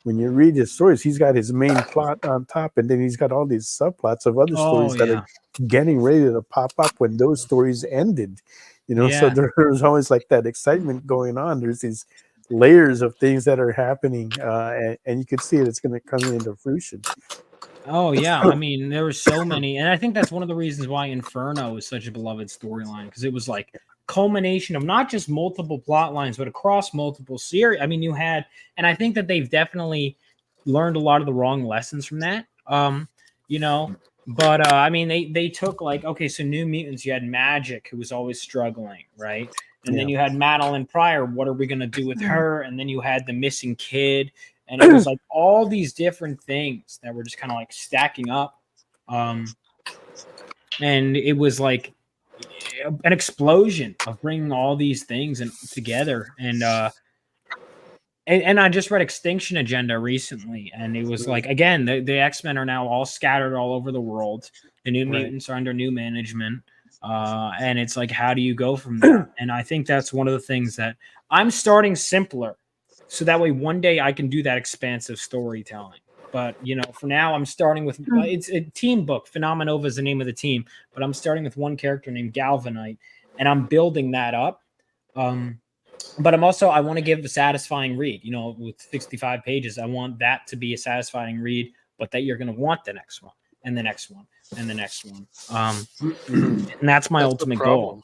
when you read his stories, he's got his main plot on top, and then he's got all these subplots of other stories that are getting ready to pop up when those stories ended. So there's always like that excitement going on. There's these layers of things that are happening, and you can see it's going to come into fruition. Oh yeah, I mean there were so many, and I think that's one of the reasons why Inferno is such a beloved storyline, because it was like culmination of not just multiple plot lines, but across multiple series. I mean, you had, and I think that they've definitely learned a lot of the wrong lessons from that. But I mean, they took like, okay, so New Mutants, you had Magic, who was always struggling, right? And then you had Madeline Pryor. What are we gonna do with her? And then you had the missing kid, and it was like all these different things that were just kind of like stacking up. And it was like an explosion of bringing all these things together. And I just read Extinction Agenda recently, and it was like, again, the X-Men are now all scattered all over the world. The New Mutants are under new management. And it's like, how do you go from there? And I think that's one of the things that I'm starting simpler, so that way one day I can do that expansive storytelling. But for now, I'm starting with it's a team book. Phenomenova is the name of the team, but I'm starting with one character named Galvanite, and I'm building that up. But I want to give a satisfying read. With 65 pages, I want that to be a satisfying read, but that you're going to want the next one and the next one and the next one. And that's my ultimate goal.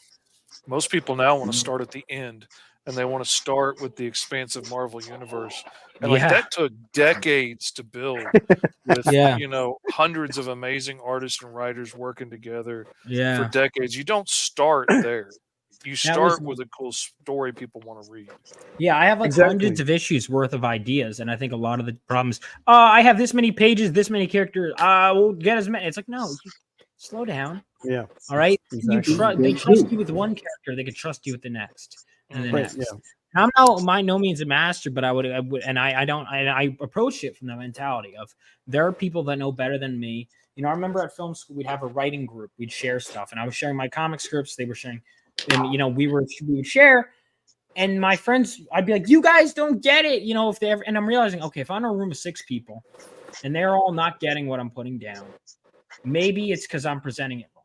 Most people now want to start at the end, and they want to start with the expansive Marvel universe. And that took decades to build with, hundreds of amazing artists and writers working together for decades. You don't start there. You start with a cool story people want to read. Yeah, I have hundreds of issues worth of ideas, and I think a lot of the problems, I have this many pages, this many characters, we'll get as many. It's like, no, slow down. Yeah. All right. Exactly. They trust you with one character, they could trust you with the next and the next. Yeah. I'm not by no means a master, but I would, and I approach it from the mentality of there are people that know better than me. I remember at film school we'd have a writing group, we'd share stuff, and I was sharing my comic scripts, they were sharing, and we would share. And my friends, I'd be like, "You guys don't get it," if they ever. And I'm realizing, okay, if I'm in a room of 6 people, and they're all not getting what I'm putting down, maybe it's because I'm presenting it wrong.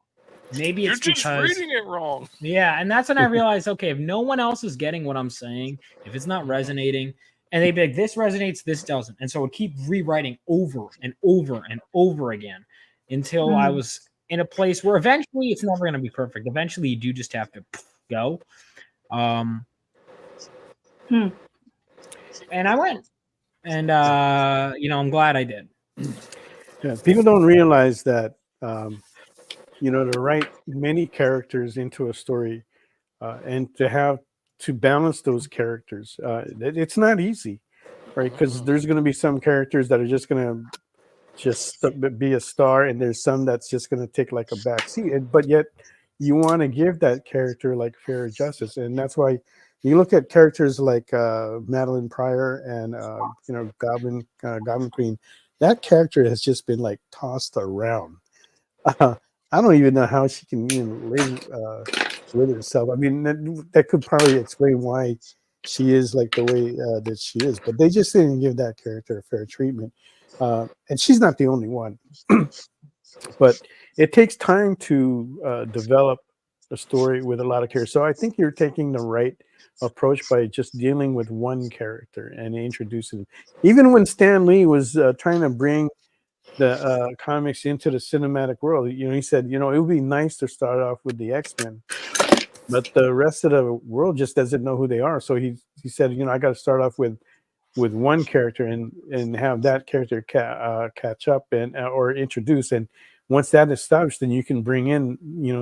Maybe it's You're just reading it wrong. Yeah, and that's when I realized, okay, if no one else is getting what I'm saying, if it's not resonating, and they'd be like, "This resonates, this doesn't," and so I would keep rewriting over and over and over again until I was in a place where eventually it's never going to be perfect. Eventually, you do just have to go. And I went, and I'm glad I did. Yeah, people don't realize that to write many characters into a story and to balance those characters, it's not easy, right? Because there's going to be some characters that are just going to be a star, and there's some that's just going to take like a back seat, but yet you want to give that character like fair justice. And that's why you look at characters like Madeline Pryor and Goblin Queen. That character has just been like tossed around. I don't even know how she can even live with herself. I mean, that could probably explain why she is like the way that she is, but they just didn't give that character a fair treatment. And she's not the only one. But it takes time to develop a story with a lot of characters. So I think you're taking the right approach by just dealing with one character and introducing. Even when Stan Lee was trying to bring the comics into the cinematic world, he said, it would be nice to start off with the X-Men, but the rest of the world just doesn't know who they are. So he said, I got to start off with one character and have that character catch up and or introduce. And once that is established, then you can bring in,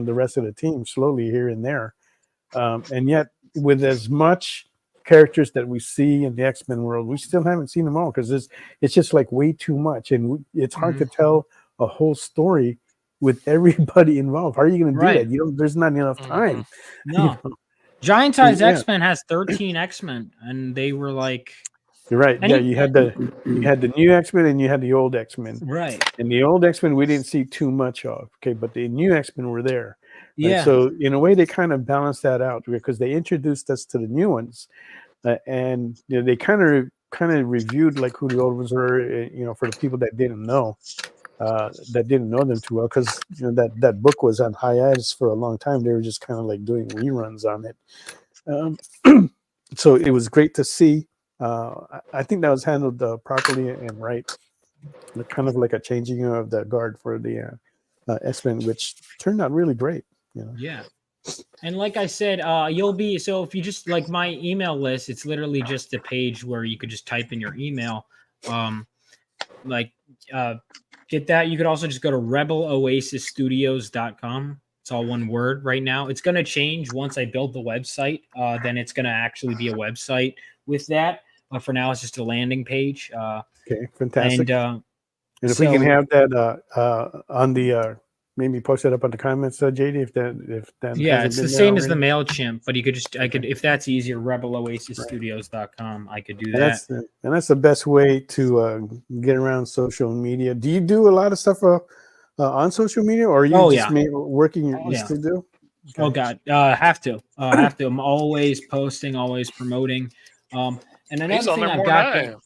the rest of the team slowly here and there. And yet with as much characters that we see in the X-Men world, we still haven't seen them all because it's just like way too much. And it's hard to tell a whole story with everybody involved. How are you going to do that? There's not enough time. No. Giant Size X-Men has 13 X-Men, and they were like... You're right. Yeah, you had the new X-Men and you had the old X-Men. Right. And the old X-Men we didn't see too much of. Okay, but the new X-Men were there. Right? Yeah. So in a way, they kind of balanced that out because they introduced us to the new ones, and they kind of reviewed like who the old ones were. For the people that didn't know them too well, because that book was on hiatus for a long time. They were just kind of like doing reruns on it. So it was great to see. I think that was handled properly and right. Kind of like a changing of the guard for the X-Men, which turned out really great. Yeah. And like I said, so if you just like my email list, it's literally just a page where you could just type in your email. Get that. You could also just go to rebeloasisstudios.com. It's all one word right now. It's going to change once I build the website. Then it's going to actually be a website with that. But for now, it's just a landing page. Okay, fantastic. And if we can have that on the maybe post it up on the comments, JD, if that yeah, it's the same as the MailChimp, but I could if that's easier, rebeloasisstudios.com, I could do that. And that's the best way to get around social media. Do you do a lot of stuff on social media, or are you working you still do? Okay. Oh God, have to. I'm always posting, always promoting. And another thing I've got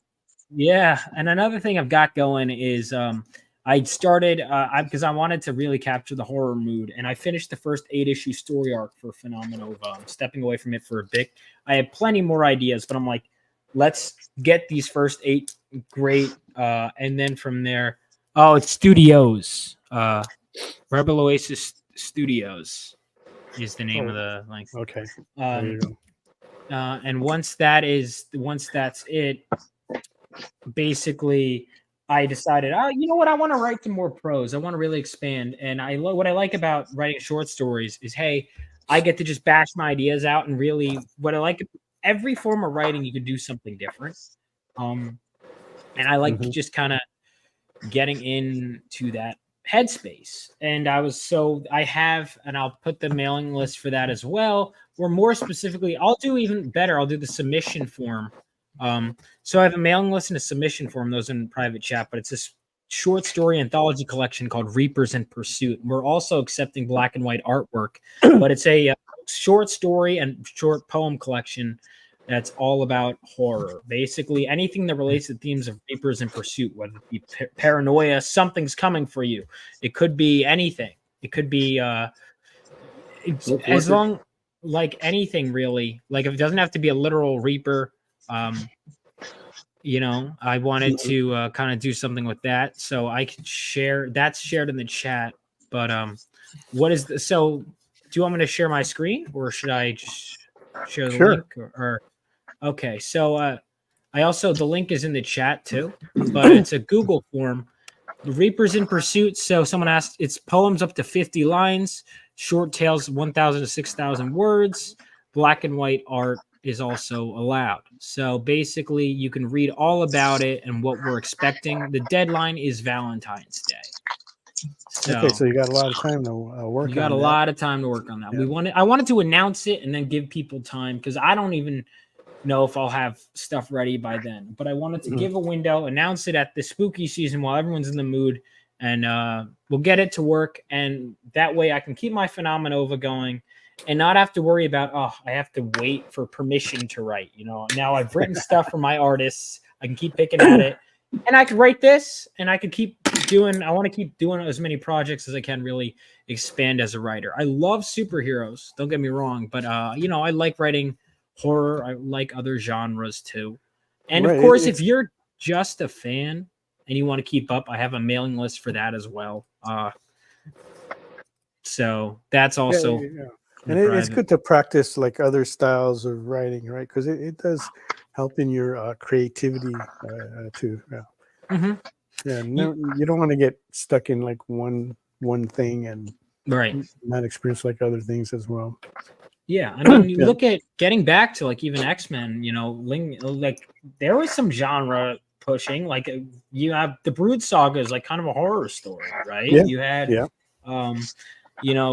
Yeah, and another thing I've got going is I started because I wanted to really capture the horror mood, and I finished the first 8-issue story arc for Phenomenova. I'm stepping away from it for a bit. I have plenty more ideas, but I'm like, let's get these first 8 great, and then from there, it's Studios, Rebel Oasis Studios is the name of the like. Okay. There you go. And once that's it, basically I decided, you know what, I want to write some more prose. I want to really expand. And what I like about writing short stories is, hey, I get to just bash my ideas out, and really what I like, every form of writing you can do something different. And I like just kind of getting into that headspace. And I'll put the mailing list for that as well. Or more specifically, I'll do even better. I'll do the submission form. So I have a mailing list and a submission form. Those in private chat, but it's this short story anthology collection called Reapers in Pursuit. We're also accepting black and white artwork, but it's a short story and short poem collection that's all about horror. Basically, anything that relates to themes of Reapers in Pursuit, whether it be paranoia, something's coming for you. It could be anything. It could be as long like anything really. Like, if it doesn't have to be a literal Reaper. I wanted to kind of do something with that, so I could share. That's shared in the chat. But what is so? Do you want me to share my screen, or should I just share the link? Or okay, so the link is in the chat too, but it's a Google form. The Reapers in Pursuit. So someone asked, it's poems up to 50 lines, short tales 1,000 to 6,000 words, black and white art is also allowed. So basically you can read all about it and what we're expecting. The deadline is Valentine's Day. So you got a lot of time to work on that. You got a lot of time to work on that. Yeah. I wanted to announce it and then give people time, because I don't even know if I'll have stuff ready by then. But I wanted to give a window, announce it at the spooky season while everyone's in the mood, and we'll get it to work. And that way I can keep my Phenomenova going and not have to worry about, I have to wait for permission to write. Now I've written stuff for my artists. I can keep picking at it, and I could write this, and I could keep doing. I want to keep doing as many projects as I can, really expand as a writer. I love superheroes. Don't get me wrong, but I like writing horror. I like other genres too. And of course, if you're just a fan and you want to keep up, I have a mailing list for that as well. So that's also. And it's good to practice like other styles of writing, right? Because it does help in your creativity too. Yeah. Yeah. No, you don't want to get stuck in like one thing and not experience like other things as well. Yeah, I mean, you look at getting back to like even X-Men. Like there was some genre pushing. Like you have the Brood Saga is like kind of a horror story, right? Yeah. You had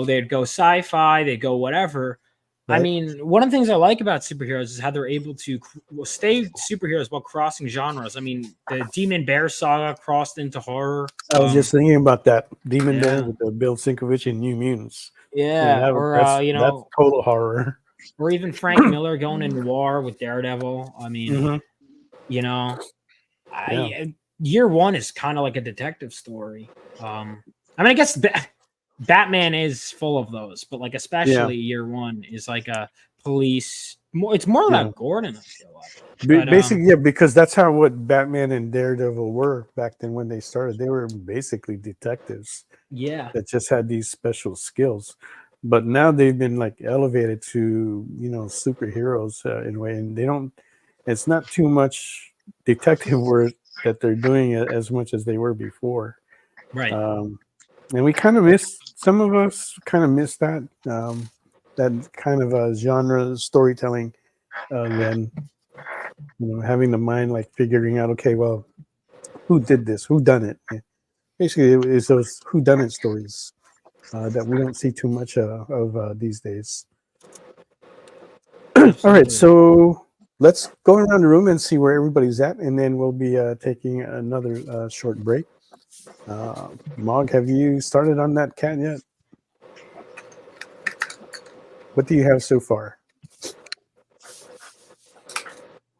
they'd go sci-fi, they'd go whatever. Right. I mean, one of the things I like about superheroes is how they're able to stay superheroes while crossing genres. I mean, the Demon Bear Saga crossed into horror. I was just thinking about that Demon Bear with the Bill Sienkiewicz and New Mutants. Yeah, that's total horror. Or even Frank Miller going in noir with Daredevil. I mean, Year One is kind of like a detective story. I mean, I guess Batman is full of those, but like especially Year One is like a police. It's more about Gordon, I feel like. Basically, because that's how what Batman and Daredevil were back then when they started. They were basically detectives. Yeah, that just had these special skills, but now they've been like elevated to superheroes in a way, and they don't. It's not too much detective work that they're doing as much as they were before. Right. And we kind of some of us kind of miss that that kind of genre storytelling. Then having the mind like figuring out, okay, well, who did this? Who done it? Basically, it's those whodunit stories that we don't see too much of these days. All right, so let's go around the room and see where everybody's at, and then we'll be taking another short break. Mog, have you started on that cat yet? What do you have so far?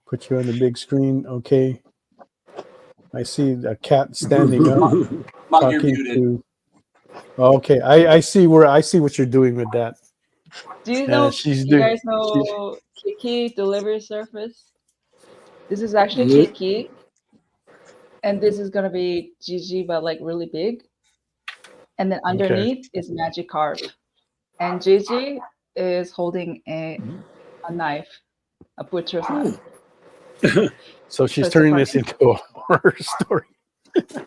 Put you on the big screen, okay. I see a cat standing up, Mog, you're talking muted. to. Okay, I see what you're doing with that. Do you know? She's You doing. guys know Kiki delivery service? This is actually Nope. Kiki, and this is gonna be Gigi, but like really big. And then underneath is Magikarp, and Gigi is holding a knife, a butcher's knife. So she's So it's a turning fun- this into a horror story.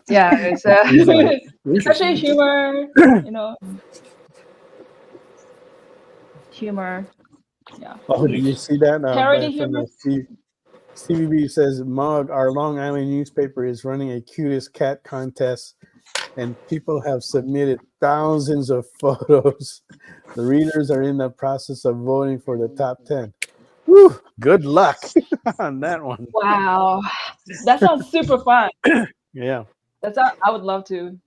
Yeah, it's it's actually humor, you know. Humor. Yeah. Oh, did you see that? Parody From humor. the CBB says, Mug, our Long Island newspaper is running a cutest cat contest, and people have submitted thousands of photos. The readers are in the process of voting for the top 10. Woo, good luck on that one. Wow. That sounds super fun. Yeah. I would love to.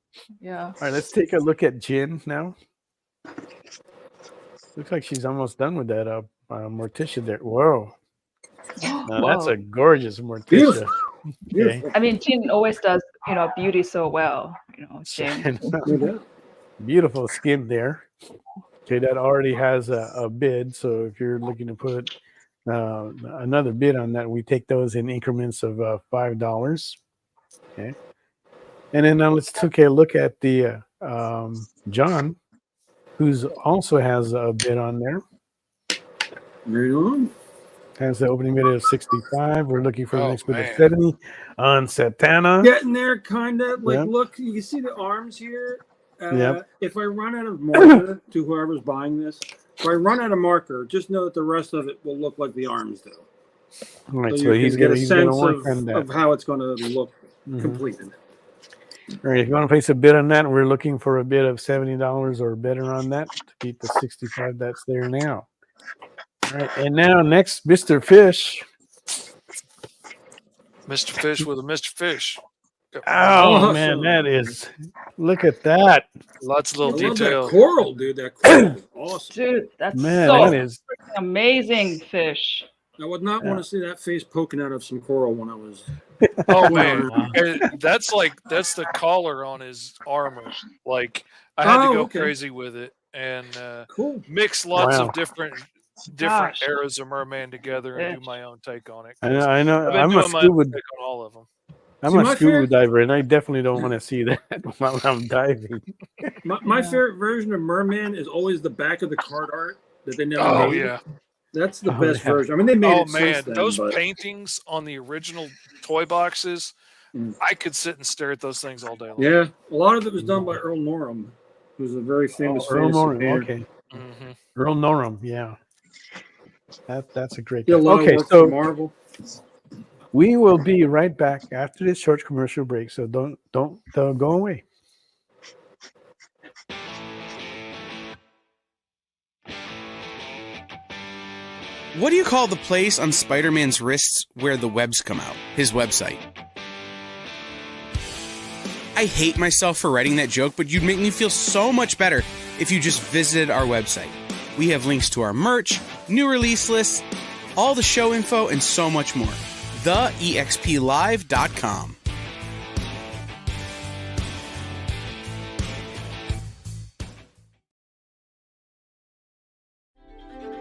Yeah. All right, let's take a look at Jen now. Looks like she's almost done with that Morticia there. Whoa. Now, that's a gorgeous Morticia. Okay. I mean, Jin always does, beauty so well. Jin. Beautiful skin there. Okay, that already has a bid. So if you're looking to put another bid on that, we take those in increments of $5. Okay. And then now let's take a look at the John, who's also has a bid on there. Right on. Has the opening bid of 65. We're looking for the next bid man. of 70 on Satana. Getting there, kind of. Like, Yep. look, you can see the arms here. Yep. If I run out of marker to whoever's buying this, if I run out of marker, just know that the rest of it will look like the arms do. All right, So so you he's can get gonna a he's gonna sense work on that. of how it's going to look Mhm. completed. All right, if you want to place a bid on that, we're looking for a bid of $70 or better on that to beat the 65 that's there now. All right, and now next, Mr. Fish. Mr. Fish with a Mr. Fish. Oh Awesome. man, that is, look at that. Lots of I little love detail. that coral, dude. That coral is awesome. Dude, that's Man, so that is freaking amazing fish. I would not want to see that face poking out of some coral when I was. Oh man, And that's the collar on his armor. Like I had to go okay. crazy with it and Cool. mix lots Wow. of different Gosh. eras of merman together and do Fish. my own take on it. I know. I've been I'm a doing my own scuba. take on all of them. I'm See, a my scuba favorite- diver, and I definitely don't want to see that while I'm diving. My favorite version of Merman is always the back of the card art that they never Oh made. yeah. That's the Oh, best yeah. version. I mean, they made Oh it man, since then, those but paintings on the original toy boxes, Mm. I could sit and stare at those things all day long. yeah, a lot of it was done by Earl Norham, who's a very famous Earl fantasy Norham, painter. okay. Mhm. Earl Norham, yeah. That's a great Did a guy. lot Okay, of work so for Marvel. we will be right back after this short commercial break. So don't go away. What do you call the place on Spider-Man's wrists where the webs come out? His website. I hate myself for writing that joke, but you'd make me feel so much better if you just visited our website. We have links to our merch, new release lists, all the show info, and so much more. TheEXPLive.com.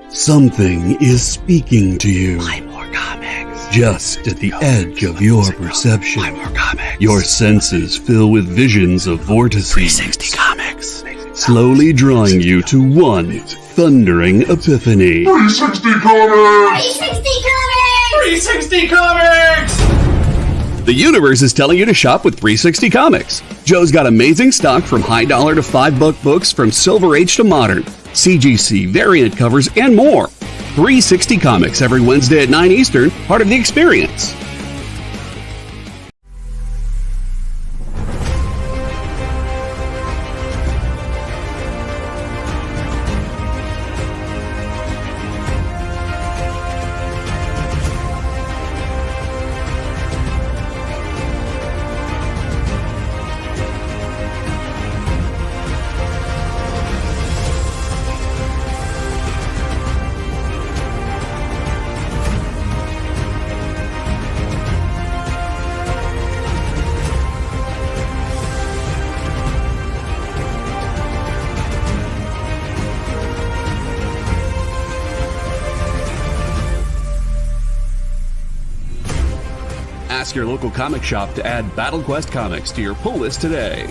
Something is speaking to you. Play more comics. Just at the edge of your perception. Play more comics. Your senses fill with visions of vortices. 360 comics. Slowly drawing you to one thundering epiphany. 360 comics! 360 comics! The universe is telling you to shop with 360 Comics. Joe's got amazing stock from high dollar to $5 books from Silver Age to modern, CGC, variant covers, and more. 360 Comics every Wednesday at 9 Eastern, part of The Experience. Ask your local comic shop to add Battle Quest comics to your pull list today.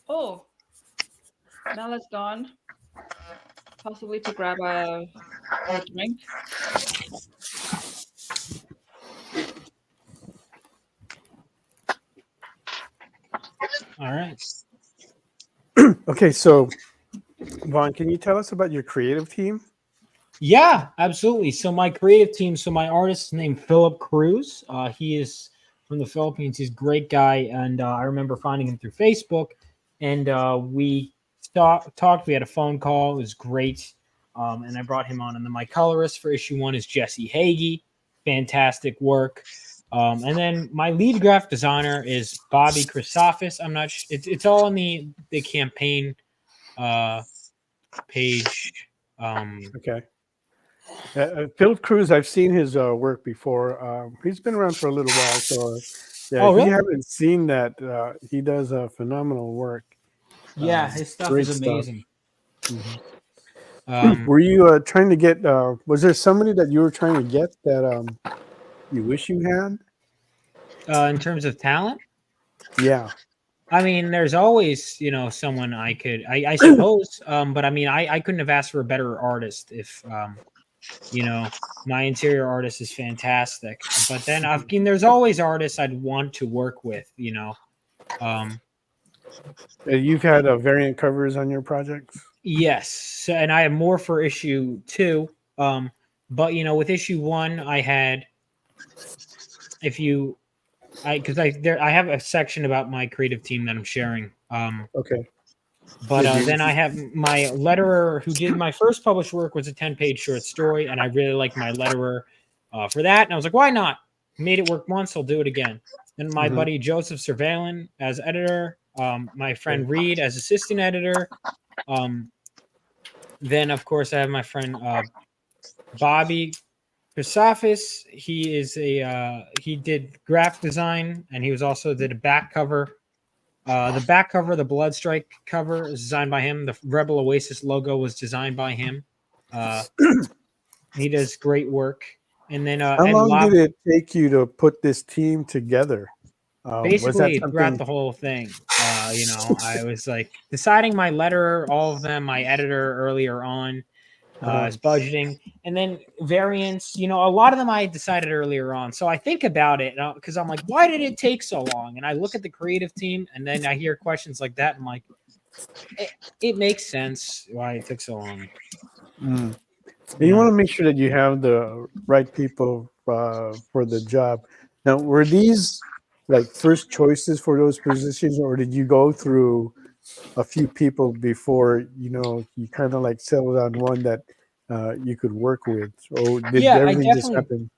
Oh, Mel is gone. Possibly to grab a drink. All right. Okay, so Vaughn, can you tell us about your creative team? Yeah, absolutely. So my creative team, so my artist is named Philip Cruz. He is from the Philippines. He's a great guy, and I remember finding him through Facebook, and we talked. We had a phone call. It was great, and I brought him on. And then my colorist for issue 1 is Jesse Hagee. Fantastic work. And then my lead graphic designer is Bobby Christophes. I'm not. It's all on the campaign page. Okay. Philip Cruz, I've seen his work before. He's been around for a little while, so yeah, if really? you haven't seen that, he does phenomenal work. Yeah, his stuff is amazing. Mm-hmm. Were you trying to get? Was there somebody that you were trying to get that you wish you had? In terms of talent? Yeah. I mean, there's always, someone I suppose. But I mean, I couldn't have asked for a better artist if, my interior artist is fantastic. But then there's always artists I'd want to work with, You've had variant covers on your projects? Yes. So, and I have more for issue 2. But with issue 1, I had, because I have a section about my creative team that I'm sharing. Okay. But then I have my letterer who did my first published work was a 10-page short story, and I really liked my letterer for that. And I was like, why not? Made it work once, I'll do it again. And my buddy Joseph Surveillance as editor, my friend Reed as assistant editor. Then, of course, I have my friend Bobby Christophes. He is he did graphic design, and he was also did a back cover. The back cover, the Bloodstrike cover, is designed by him. The Rebel Oasis logo was designed by him. He does great work. And then, how long did it take you to put this team together? Basically, throughout the whole thing, I was like deciding my letterer, all of them, my editor earlier on. Is budgeting, and then variants. A lot of them I decided earlier on. So I think about it because I'm like, why did it take so long? And I look at the creative team, and then I hear questions like that. I'm like, it makes sense why it took so long. Mm. You want to make sure that you have the right people for the job. Now, were these like first choices for those positions, or did you go through a few people before you kind of like settled on one that you could work with, or did everything just happen?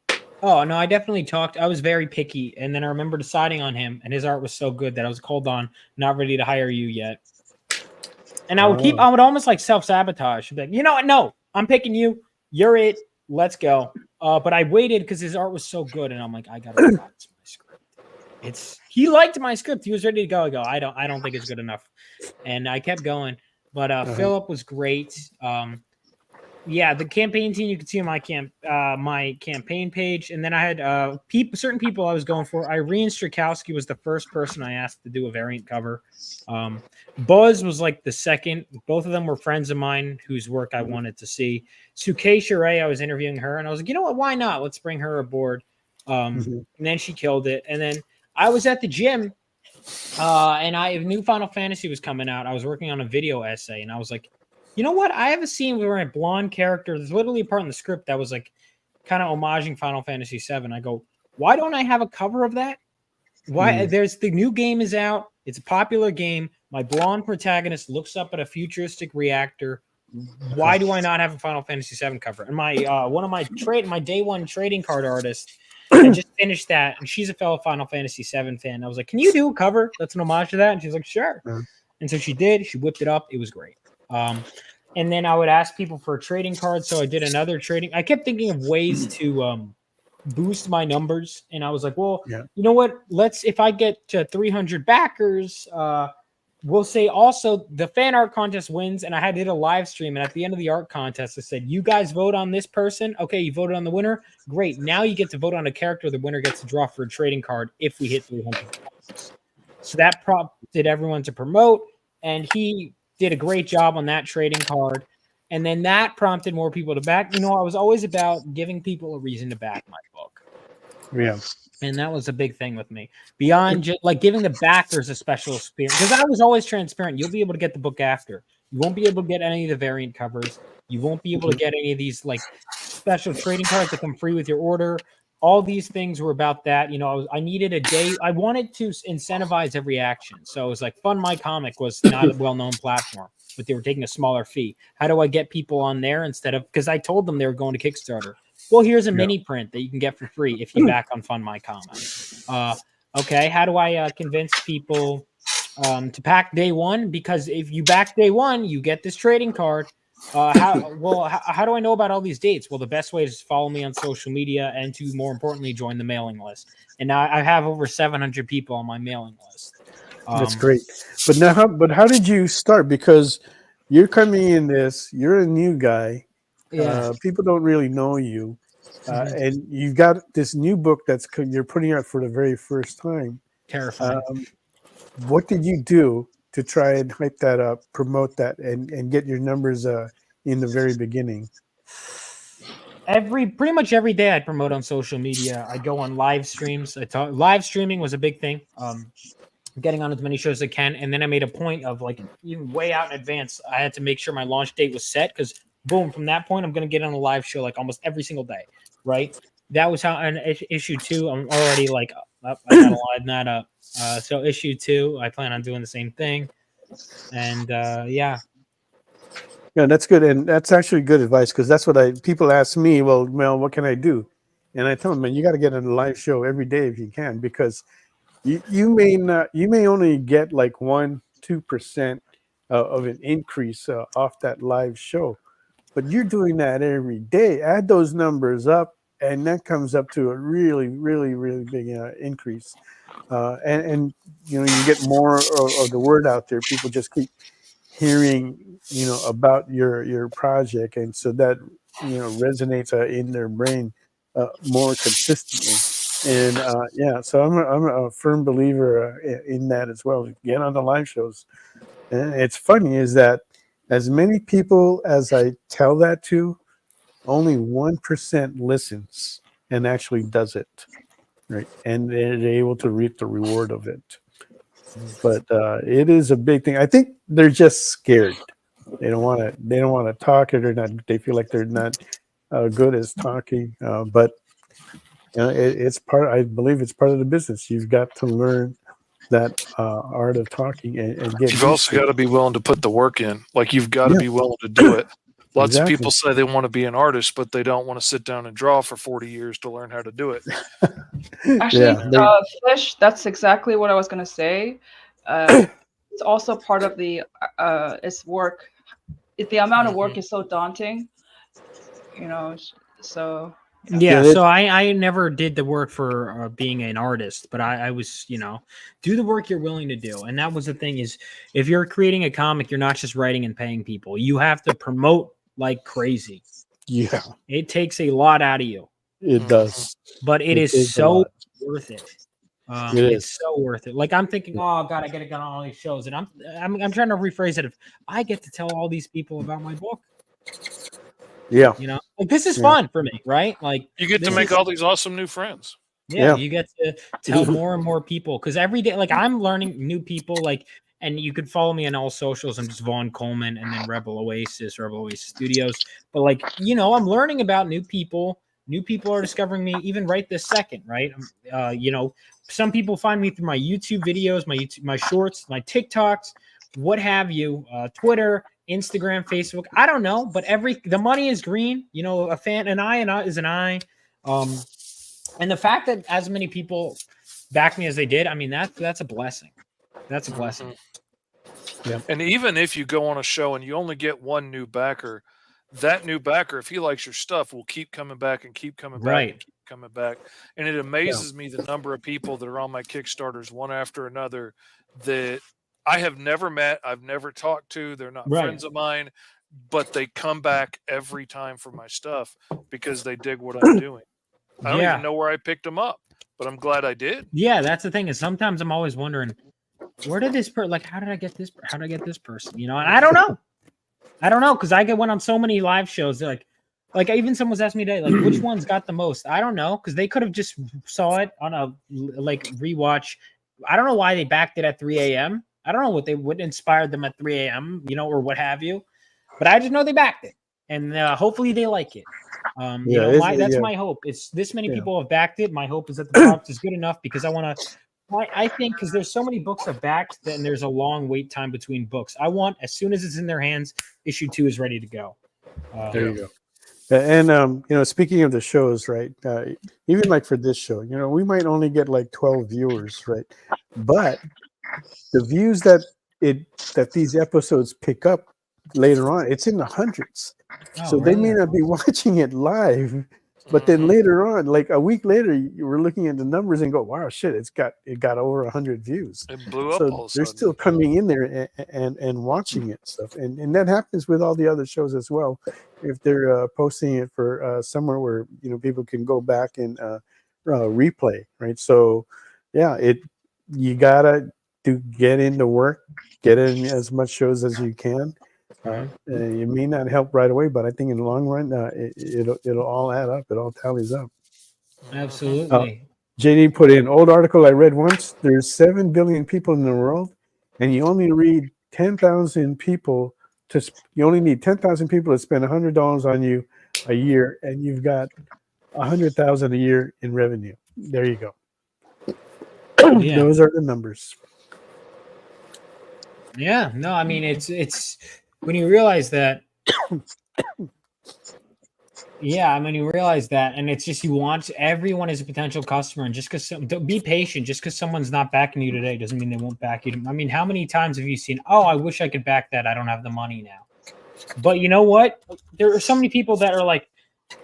Oh no, I definitely talked. I was very picky, and then I remember deciding on him, and his art was so good that I was like, hold on, not ready to hire you yet. And I would almost like self-sabotage. Like, you know what? No, I'm picking you. You're it. Let's go. But I waited because his art was so good, and I'm like, I gotta practice my script. He liked my script. He was ready to go. I go, I don't think it's good enough. And I kept going. But Philip was great. Yeah, the campaign team you can see on my campaign page, and then I had certain people I was going for. Irene Strakowski was the first person I asked to do a variant cover. Buzz was like the second. Both of them were friends of mine whose work I wanted to see. Suke Sheree, I was interviewing her, and I was like, you know what? Why not? Let's bring her aboard. And then she killed it. And then I was at the gym, and I knew Final Fantasy was coming out. I was working on a video essay, and I was like, you know what? I have a scene where a blonde character, there's literally a part in the script that was like kind of homaging Final Fantasy VII. I go, why don't I have a cover of that? Why? There's the new game is out. It's a popular game. My blonde protagonist looks up at a futuristic reactor. Why do I not have a Final Fantasy VII cover? And my one of my day one trading card artists, I just finished that, and she's a fellow Final Fantasy VII fan. I was like, "Can you do a cover that's an homage to that?" And she's like, "Sure." And so she did. She whipped it up. It was great. And then I would ask people for a trading card. So I did another trading. I kept thinking of ways to boost my numbers, and I was like, "Well, you know what? If I get to 300 backers." We'll say also the fan art contest wins, and I did a live stream, and at the end of the art contest, I said, "You guys vote on this person. Okay, you voted on the winner. Great. Now you get to vote on a character. The winner gets to draw for a trading card if we hit 300 points." So that prompted everyone to promote, and he did a great job on that trading card. And then that prompted more people to back. I was always about giving people a reason to back my book. Yeah. And that was a big thing with me. Beyond just like giving the backers a special experience, because I was always transparent. You'll be able to get the book after. You won't be able to get any of the variant covers. You won't be able to get any of these like special trading cards that come free with your order. All these things were about that. I needed a day. I wanted to incentivize every action. So it was like Fund My Comic was not a well-known platform, but they were taking a smaller fee. How do I get people on there instead of, because I told them they were going to Kickstarter. Well, here's a mini print that you can get for free if you back on Fund My Comic. Okay, how do I convince people to pack day one? Because if you back day one, you get this trading card. How do I know about all these dates? Well, the best way is to follow me on social media and to, more importantly, join the mailing list. And now I have over 700 people on my mailing list. That's great. But how did you start? Because you're coming in this, you're a new guy. Yeah. People don't really know you. And you've got this new book you're putting out for the very first time. Terrifying. What did you do to try and hype that up, promote that, and get your numbers in the very beginning? Pretty much every day I promote on social media. I go on live streams. Live streaming was a big thing. Getting on as many shows as I can. And then I made a point of like even way out in advance. I had to make sure my launch date was set because boom, from that point, I'm going to get on a live show like almost every single day. Right. That was how, and issue 2, I'm already like, I got to line that up. So issue 2, I plan on doing the same thing. And yeah. Yeah, that's good. And that's actually good advice because that's what people ask me, well, Mel, what can I do? And I tell them, man, you got to get on a live show every day if you can, because you may only get like 1-2% of an increase off that live show, but you're doing that every day. Add those numbers up, and that comes up to a really, really, really big increase. And you get more of the word out there. People just keep hearing about your project, and so that resonates in their brain more consistently. And so I'm a firm believer in that as well. Get on the live shows. And it's funny is that as many people as I tell that to, only 1% listens and actually does it, right? And they're able to reap the reward of it. But it is a big thing. I think they're just scared. They don't want to talk, or they feel like they're not good as talking. But it's part. I believe it's part of the business. You've got to learn that art of talking and get. You've also got to be willing to put the work in. Like you've got to be willing to do it. Lots of people say they want to be an artist, but they don't want to sit down and draw for 40 years to learn how to do it. Actually, Fish, that's exactly what I was going to say. It's also part of the it's work. The amount of work is so daunting, so. Yeah, so I never did the work for being an artist, but I was, do the work you're willing to do. And that was the thing is, if you're creating a comic, you're not just writing and paying people. You have to promote like crazy. Yeah. It takes a lot out of you. It does. But it is so worth it. It's so worth it. Like I'm thinking, oh God, I gotta get on all these shows. And I'm trying to rephrase it. If I get to tell all these people about my book. Yeah. Like this is fun for me, right? Like you get to make all these awesome new friends. Yeah, you get to tell more and more people because every day, like I'm learning new people, like, and you could follow me on all socials. I'm just Vaughn Coleman and then Rebel Oasis Studios. But like, I'm learning about new people. New people are discovering me even right this second, right? Some people find me through my YouTube videos, my shorts, my TikToks, what have you, Twitter, Instagram, Facebook. I don't know, but the money is green. You know, an eye is an eye. And the fact that as many people back me as they did, I mean, that's a blessing. That's a blessing. Yeah. And even if you go on a show and you only get one new backer, that new backer, if he likes your stuff, will keep coming back and keep coming back and keep coming back. And it amazes me the number of people that are on my Kickstarters one after another that I have never met, I've never talked to, they're not friends of mine, but they come back every time for my stuff because they dig what I'm doing. I don't even know where I picked them up, but I'm glad I did. Yeah, that's the thing is sometimes I'm always wondering, where did this how did I get this? How did I get this person? You know, and I don't know. I don't know because I get when I'm so many live shows, like even someone's asked me today, like which one's got the most? I don't know because they could have just saw it on a rewatch. I don't know why they backed it at 3 a.m. I don't know what inspired them at 3 a.m. You know, or what have you. But I just know they backed it, and hopefully they like it. You know, that's my hope. It's this many people have backed it. My hope is that the product is good enough because I want to. I think because there's so many books that backed, then there's a long wait time between books. I want as soon as it's in their hands, issue 2 is ready to go. There you go. And you know, speaking of the shows, right? Even like for this show, you know, we might only get like 12 viewers, right? But the views that these episodes pick up later on, it's in the hundreds. So they may not be watching it live, but then later on, like a week later, you were looking at the numbers and go, "Wow, shit! It got over 100 views." It blew up. So they're still coming in there and watching it stuff, and that happens with all the other shows as well. If they're posting it for somewhere where you know people can go back and replay, right? So yeah, you gotta get into work, get in as much shows as you can. It may not help right away, but I think in the long run, it'll all add up. It all tallies up. Absolutely. JD put in old article I read once. There's 7 billion people in the world, and you only need 10,000 people you only need 10,000 people to spend $100 on you a year, and you've got 100,000 a year in revenue. There you go. Those are the numbers. Yeah. No, I mean it's when you realize that. Yeah, I mean, you realize that, and it's just you want everyone as a potential customer, and just because be patient, just because someone's not backing you today doesn't mean they won't back you. I mean, how many times have you seen? Oh, I wish I could back that. I don't have the money now. But you know what? There are so many people that are like,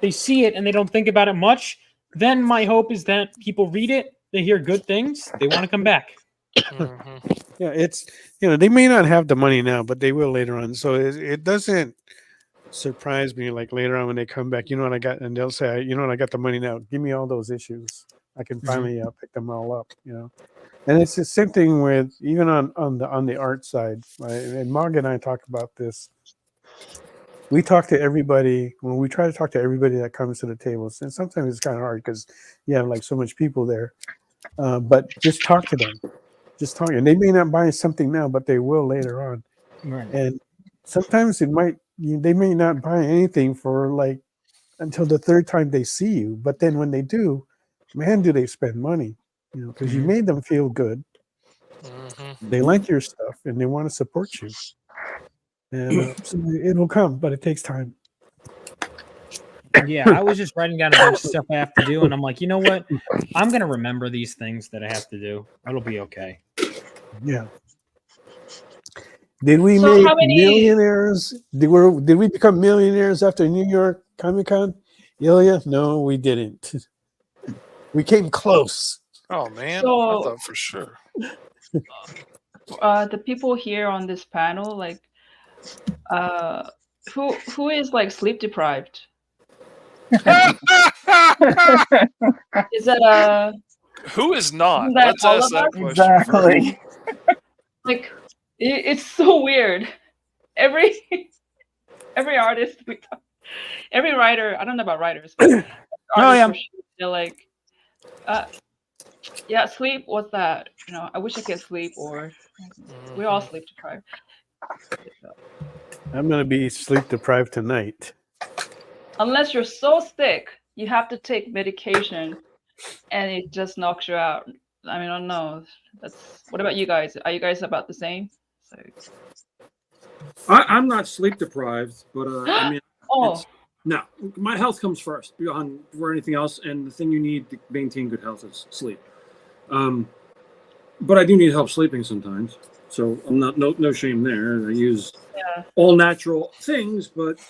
they see it and they don't think about it much. Then my hope is that people read it, they hear good things, they want to come back. Yeah, it's they may not have the money now, but they will later on. So it doesn't surprise me like later on when they come back, you know what I got, and they'll say, you know what, I got the money now, give me all those issues, I can finally pick them all up, you know. And it's the same thing with even on the art side, right? And Mog and I talk about this. We talk to everybody when we try to talk to everybody that comes to the tables, and sometimes it's kind of hard because you have like so much people there, but just talk to them, just talk, and they may not buy something now, but they will later on. Right. And sometimes they may not buy anything for like until the third time they see you, but then when they do, man, do they spend money, you know, because you made them feel good. They like your stuff and they want to support you, and so it'll come, but it takes time. Yeah, I was just writing down a bunch of stuff I have to do, and I'm like, you know what, I'm gonna remember these things that I have to do. It'll be okay. Yeah. Did we make millionaires? Did we become millionaires after New York Comic Con? Ilya? No, we didn't. We came close. Oh man, So- I thought for sure. The people here on this panel, like, who is like sleep deprived? Is that Who is not? Isn't that Let's all ask of that us? question. Exactly. like it's so weird. Every artist we talk, every writer, I don't know about writers, but artists, they're like, yeah, sleep, what's that? You know, I wish I could sleep, or we're all sleep deprived. I'm gonna be sleep deprived tonight. Unless you're so sick, you have to take medication, and it just knocks you out. I mean, I don't know. What about you guys? Are you guys about the same? I'm not sleep deprived, but I mean, Oh, no, my health comes first beyond for anything else, and the thing you need to maintain good health is sleep. But I do need help sleeping sometimes, so I'm not no shame there. I use all natural things, but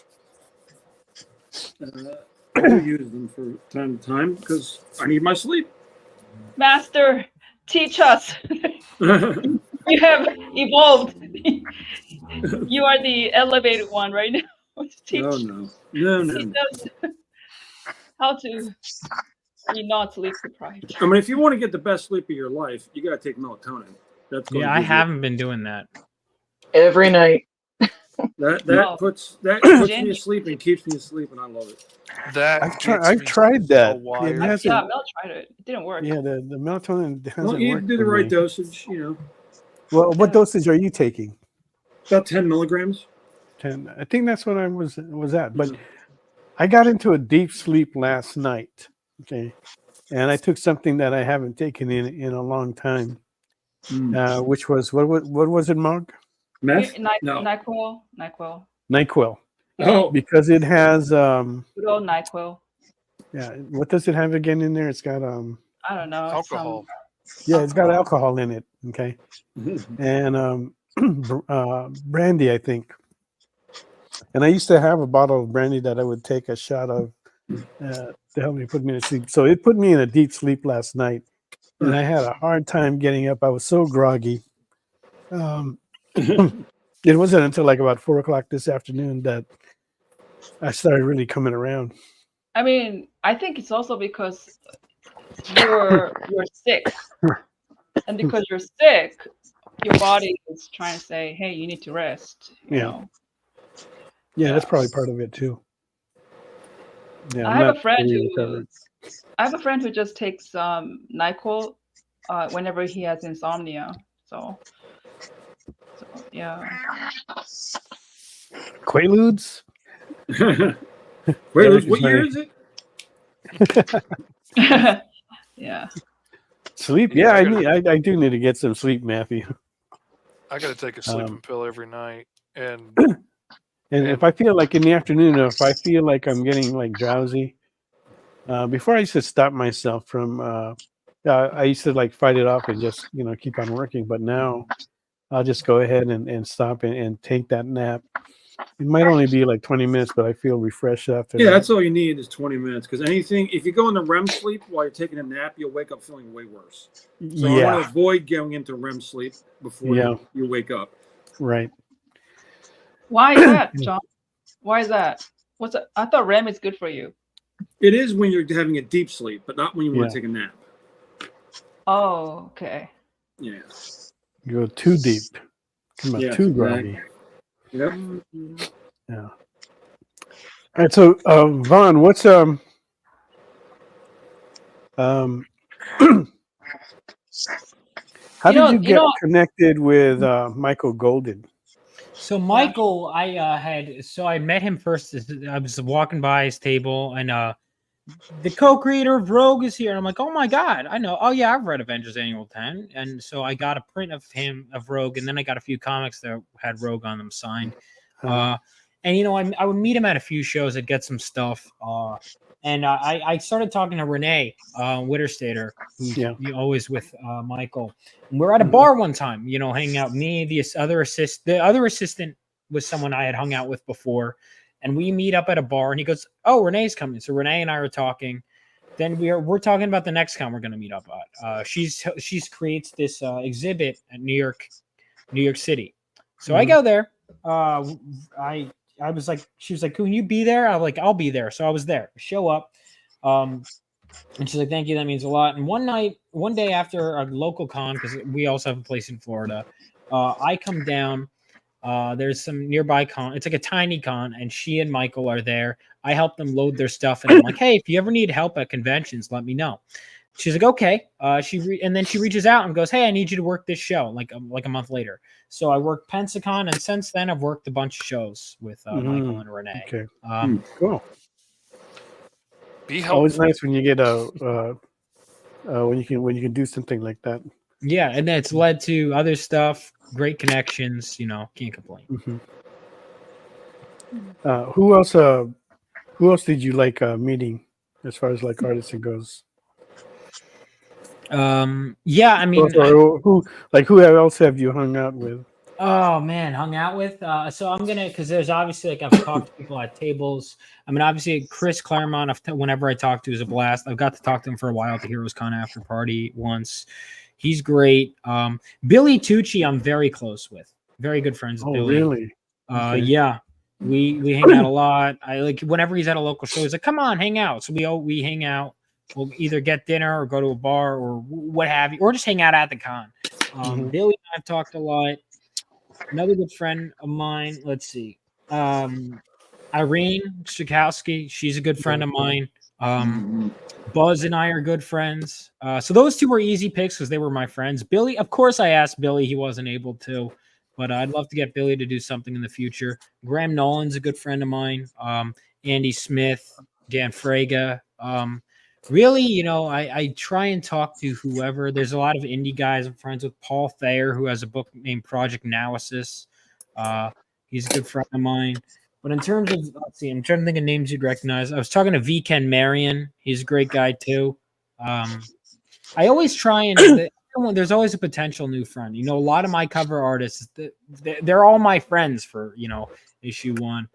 I do use them from time to time because I need my sleep. Master, teach us. You have evolved. You are the elevated one right now. Teach us how to be not sleep deprived. I mean, if you want to get the best sleep of your life, you got to take melatonin. That's going I haven't been doing that every night. That puts me asleep and keeps me asleep, and I love it. I've tried that. It hasn't. Yeah, Mel tried it. It didn't work. Yeah, the melatonin hasn't Well, you worked do the for right me. dosage, you know. Well, what dosage are you taking? About 10 milligrams. 10. I think that's what I was at. But I got into a deep sleep last night. Okay, and I took something that I haven't taken in a long time, which was what was it, Mog? Meth? NyQuil. NyQuil. Oh, because it has Good old NyQuil. Yeah, what does it have again in there? It's got I don't know. Alcohol. It's got alcohol in it. Okay, and brandy, I think. And I used to have a bottle of brandy that I would take a shot of to help me put me to sleep. So it put me in a deep sleep last night, and I had a hard time getting up. I was so groggy. It wasn't until like about 4 o'clock this afternoon that I started really coming around. I mean, I think it's also because you're sick, and because you're sick, your body is trying to say, "Hey, you need to rest." You know? Yeah, that's probably part of it too. Yeah, I have a friend who just takes NyQuil whenever he has insomnia. So yeah. Quaaludes. Quaaludes. What year is it? Yeah. Sleep. Yeah, I do need to get some sleep, Matthew. I got to take a sleeping pill every night, and if I feel like in the afternoon, or if I feel like I'm getting like drowsy, before I used to stop myself from. I used to like fight it off and just keep on working, but now I'll just go ahead and stop and take that nap. It might only be like 20 minutes, but I feel refreshed after. Yeah, that's all you need is 20 minutes. Because if you go into REM sleep while you're taking a nap, you'll wake up feeling way worse. So I want to avoid going into REM sleep before you wake up. Right. Why is that, John? Why is that? I thought REM is good for you. It is when you're having a deep sleep, but not when you want to take a nap. Oh, okay. Yeah. You go too deep. Come on, too groggy. Yep. Yeah. All right. So, Vaughn, what's how did you get connected with Michael Golden? So Michael, I met him first. I was walking by his table, and the co-creator of Rogue is here. And I'm like, oh my god, I know. Oh yeah, I've read Avengers Annual 10, and so I got a print of Rogue, and then I got a few comics that had Rogue on them signed. And I would meet him at a few shows. I'd get some stuff. And I started talking to Renee Witterstater, who's always with Michael. And we're at a bar one time, hanging out. Me, the other assistant was someone I had hung out with before. And we meet up at a bar, and he goes, "Oh, Renee's coming." So Renee and I are talking. Then we're talking about the next con we're going to meet up at. She's creates this exhibit at New York City. So I go there. I was like, she was like, "Can you be there?" I'm like, "I'll be there." So I was there. Show up, and she's like, "Thank you, that means a lot." And one day after a local con, because we also have a place in Florida, I come down. There's some nearby con. It's like a tiny con, and she and Michael are there. I help them load their stuff, and I'm like, "Hey, if you ever need help at conventions, let me know." She's like, "Okay." And then she reaches out and goes, "Hey, I need you to work this show." Like a month later. So I worked Pensacon, and since then I've worked a bunch of shows with Michael and Renee. Okay, cool. Be helpful. Always nice when you get when you can do something like that. Yeah, and then it's led to other stuff, great connections. Can't complain. Mm-hmm. Who else did you like meeting as far as like artists goes? Yeah, I mean, who else have you hung out with? Oh man, hung out with. So I'm gonna, because there's obviously like I've talked to people at tables. I mean, obviously Chris Claremont. Whenever I talk to, is a blast. I've got to talk to him for a while at the Heroes Con after party once. He's great. Billy Tucci, I'm very close with. Very good friends with Oh, Billy. really? Okay. Yeah, we hang out a lot. I like whenever he's at a local show, he's like, "Come on, hang out." So we hang out. We'll either get dinner or go to a bar or what have you, or just hang out at the con. Billy and I've talked a lot. Another good friend of mine, let's see, Irene Strakowski. She's a good friend of mine. Buzz and I are good friends. So those two were easy picks because they were my friends. Billy, of course, I asked Billy. He wasn't able to, but I'd love to get Billy to do something in the future. Graham Nolan's a good friend of mine. Andy Smith, Dan Fraga. Really, I try and talk to whoever. There's a lot of indie guys I'm friends with. Paul Thayer, who has a book named Project Analysis. He's a good friend of mine. But in terms of, let's see, I'm trying to think of names you'd recognize. I was talking to V. Ken Marion. He's a great guy too. I always try and there's always a potential new friend. A lot of my cover artists, they're all my friends for issue 1.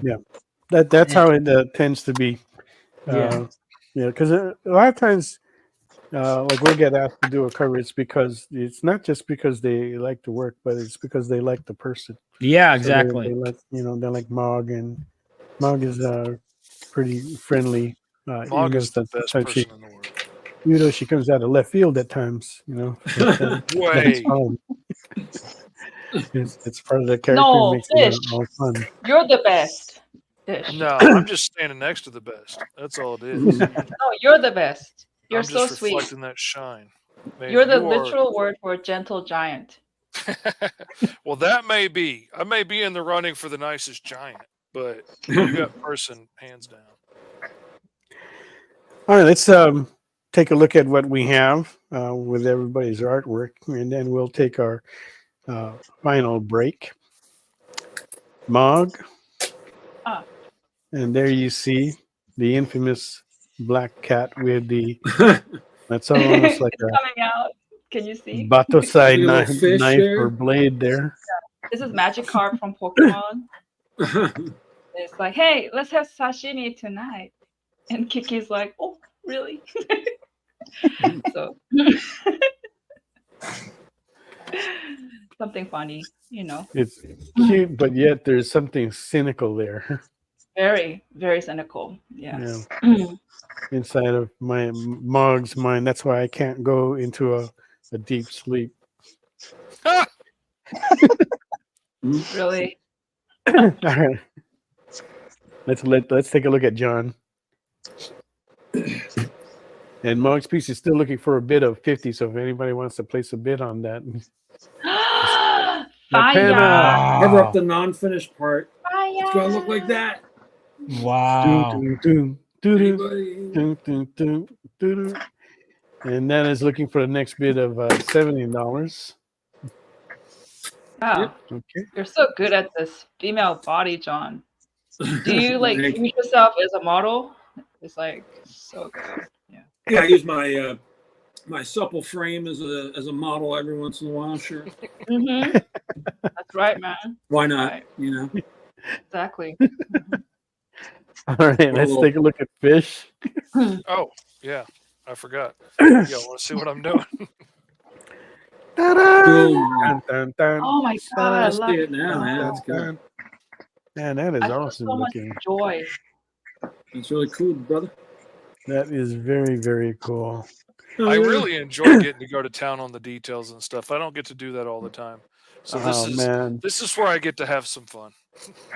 Yeah, that's how it tends to be. Yeah, because a lot of times, like we'll get asked to do a cover. It's not just because they like the work, but it's because they like the person. Yeah, exactly. So they like Mog, and Mog is pretty friendly. Mog is the best person in the world. Even though she comes out of left field at times, that's fun. It's part of the character. No, makes Fish. it all fun. You're the best. Fish. No, I'm just standing next to the best. That's all it is. No, you're the best. You're I'm so just sweet. reflecting that shine. Man, you're the literal word for a gentle giant. Well, that may be. I may be in the running for the nicest giant, but you got person hands down. All right, let's take a look at what we have with everybody's artwork, and then we'll take our final break. Mog. And there you see the infamous black cat with the that's almost like a coming out. Can you see? Batosai knife or blade there. Yeah. This is Magikarp from Pokemon. It's like, hey, let's have sashimi tonight. And Kiki's like, oh, really? So something funny, It's cute, but yet there's something cynical there. Very, very cynical. Yes. Yeah. Inside of my Mog's mind. That's why I can't go into a deep sleep. Really? All right. Let's take a look at John. And Mog's piece is still looking for a bid of 50. So if anybody wants to place a bid on that. Cover up the non-finished part. It's gonna look like that. Wow. And that is looking for the next bid of $70. Wow. Okay. You're so good at this female body, John. Do you like use yourself as a model? It's like so good. Yeah, I use my my supple frame as a model every once in a while. Sure. Mm-hmm. That's right, man. Why not? Right. Exactly. All right, let's take a look at Fish. Oh, yeah. I forgot. Y'all want to see what I'm doing? Dun, dun, dun. Oh my God, I love it now, man. That's good. Man, that is I feel awesome so much looking. joy. That's really cool, brother. That is very, very cool. I really enjoy getting to go to town on the details and stuff. I don't get to do that all the time. So this is where I get to have some fun.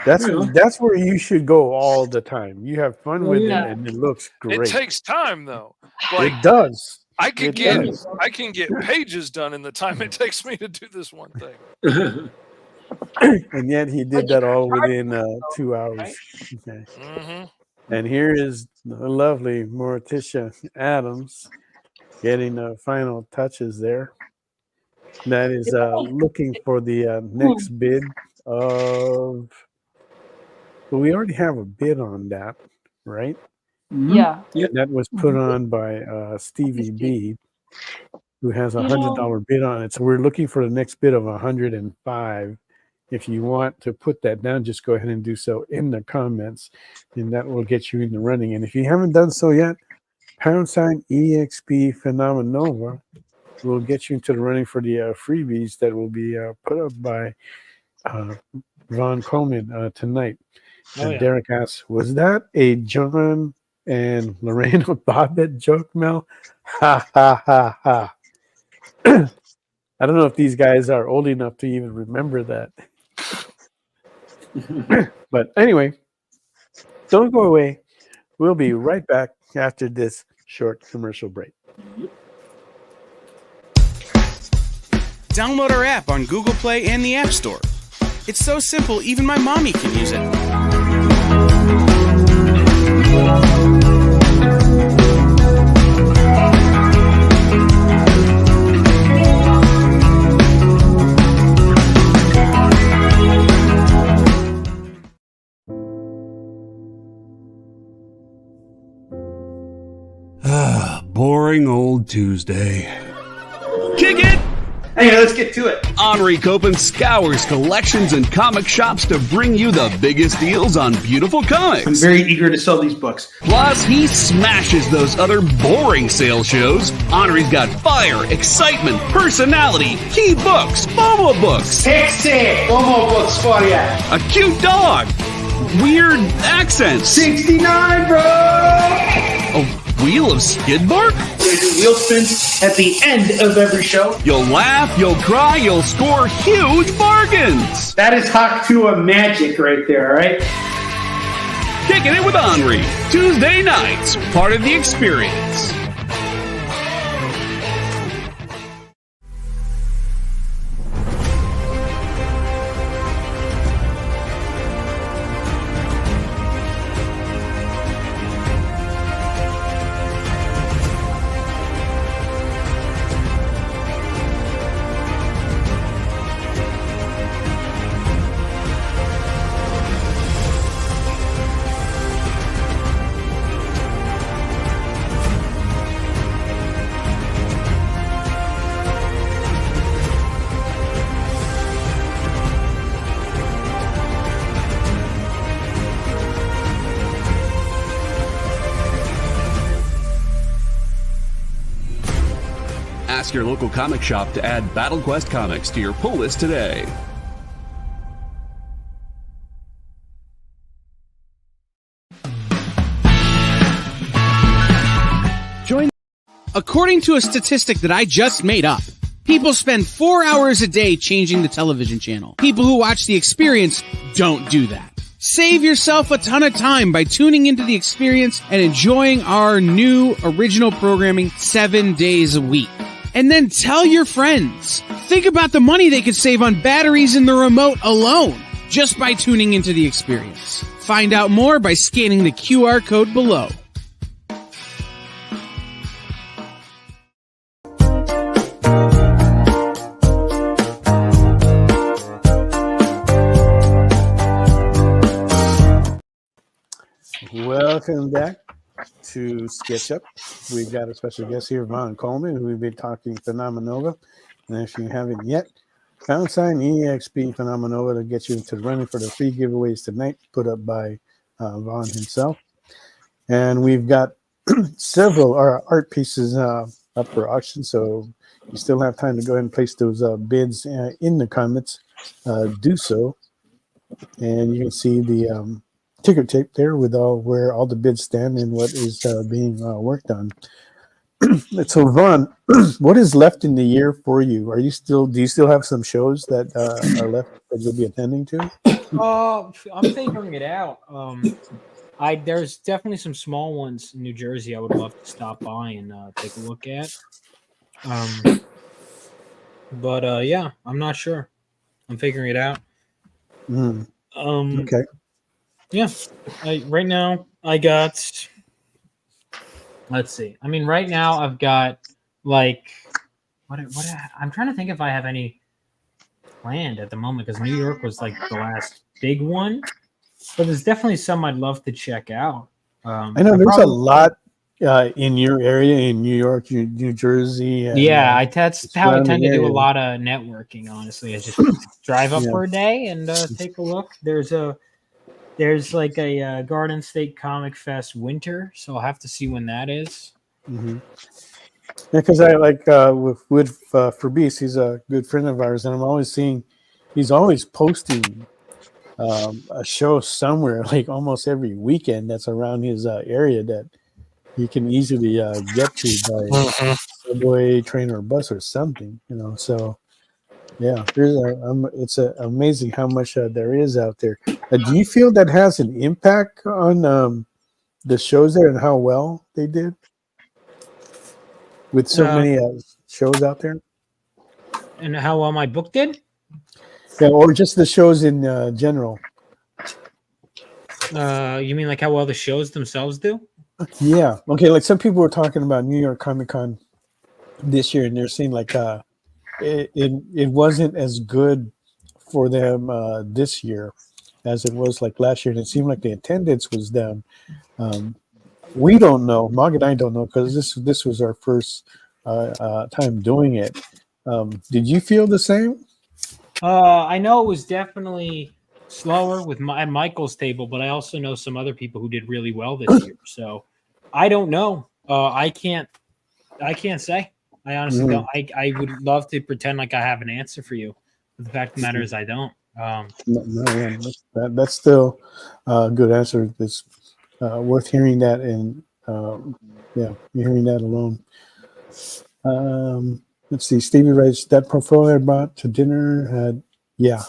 That's where you should go all the time. You have fun with it, and it looks great. It takes time, though. Like, it does. I can get pages done in the time it takes me to do this one thing. And yet he did that all within 2 hours. Okay. Mm-hmm. And here is the lovely Morticia Adams getting the final touches there. That is looking for the next bid of. Well, we already have a bid on that, right? Yeah. And that was put on by Stevie B, who has $100 bid on it. So we're looking for the next bid of 105. If you want to put that down, just go ahead and do so in the comments, and that will get you in the running. And if you haven't done so yet, #EXP Phenomenova will get you into the running for the freebies that will be put up by Ron Coleman tonight. And Derek asks, was that a John and Lorraine Bobbitt joke, Mel? Ha, ha, ha, ha. I don't know if these guys are old enough to even remember that. But anyway, don't go away. We'll be right back after this short commercial break. Download our app on Google Play and the App Store. It's so simple, even my mommy can use it. Boring old Tuesday. Kick it! Hey, let's get to it. Henri Copen scours collections and comic shops to bring you the biggest deals on beautiful comics. I'm very eager to sell these books. Plus, he smashes those other boring sales shows. Henri's got fire, excitement, personality, key books, FOMO books. Pixie! FOMO books for ya. A cute dog. Weird accents. 69, bro! A wheel of skid bark? They do wheel spins at the end of every show. You'll laugh, you'll cry, you'll score huge bargains. That is Haktua magic right there, all right? Kicking it with Henri. Tuesday nights, part of the experience. Ask your local comic shop to add Battle Quest comics to your pull list today. According to a statistic that I just made up, people spend 4 hours a day changing the television channel. People who watch The Experience don't do that. Save yourself a ton of time by tuning into The Experience and enjoying our new original programming 7 days a week. And then tell your friends. Think about the money they could save on batteries in the remote alone just by tuning into The Experience. Find out more by scanning the QR code below. Welcome back to Sketch Up. We've got a special guest here, Ron Coleman, who we've been talking Phenomenova. And if you haven't yet, #EXP Phenomenova to get you into the running for the free giveaways tonight, put up by Ron himself. And we've got several art pieces up for auction, so you still have time to go ahead and place those bids in the comments. Do so. And you can see the ticker tape there with where all the bids stand and what is being worked on. So Ron, what is left in the year for you? Do you still have some shows that are left that you'll be attending to? I'm figuring it out. There's definitely some small ones in New Jersey I would love to stop by and take a look at. But yeah, I'm not sure. I'm figuring it out. Okay. Yeah, right now I got. Let's see. I mean, right now I've got like I'm trying to think if I have any planned at the moment because New York was like the last big one, but there's definitely some I'd love to check out. I know there's a lot in your area in New York, New Jersey. And, that's how I tend to do a areas. lot of networking. Honestly, I just drive up for a day and take a look. There's like a Garden State Comic Fest winter, so I'll have to see when that is. Mm-hmm. Yeah, because I like with Fabrice, he's a good friend of ours, and I'm always seeing he's always posting a show somewhere, like almost every weekend that's around his area that he can easily get to by subway, train, or bus or something. So yeah, it's amazing how much there is out there. Do you feel that has an impact on the shows there and how well they did with so many shows out there? And how well my book did? Yeah, or just the shows in general. You mean like how well the shows themselves do? Yeah. Okay. Like some people were talking about New York Comic Con this year, and they're saying like it wasn't as good for them this year as it was like last year, and it seemed like the attendance was down. We don't know. Mog and I don't know because this was our first time doing it. Did you feel the same? I know it was definitely slower at Michael's table, but I also know some other people who did really well this year. So I don't know. I can't say. I honestly don't. I would love to pretend like I have an answer for you, but the fact of the matter is I don't. That's still a good answer. It's worth hearing that, and you're hearing that alone. Let's see. Stevie writes that portfolio I brought to dinner. Yeah,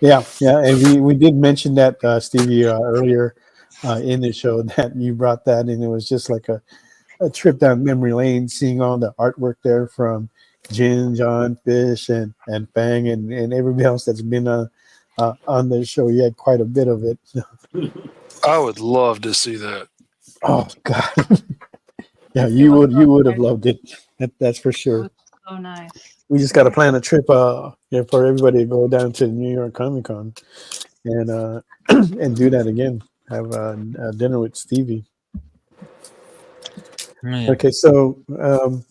and we did mention that Stevie earlier in the show that you brought that, and it was just like a trip down memory lane, seeing all the artwork there from Jin, John, Fish, and Fang, and everybody else that's been on the show. You had quite a bit of it. I would love to see that. Oh God, yeah, you would have loved it. That's for sure. So nice. We just got to plan a trip for everybody to go down to New York Comic Con and and do that again. Have a dinner with Stevie. Yeah. Okay, so how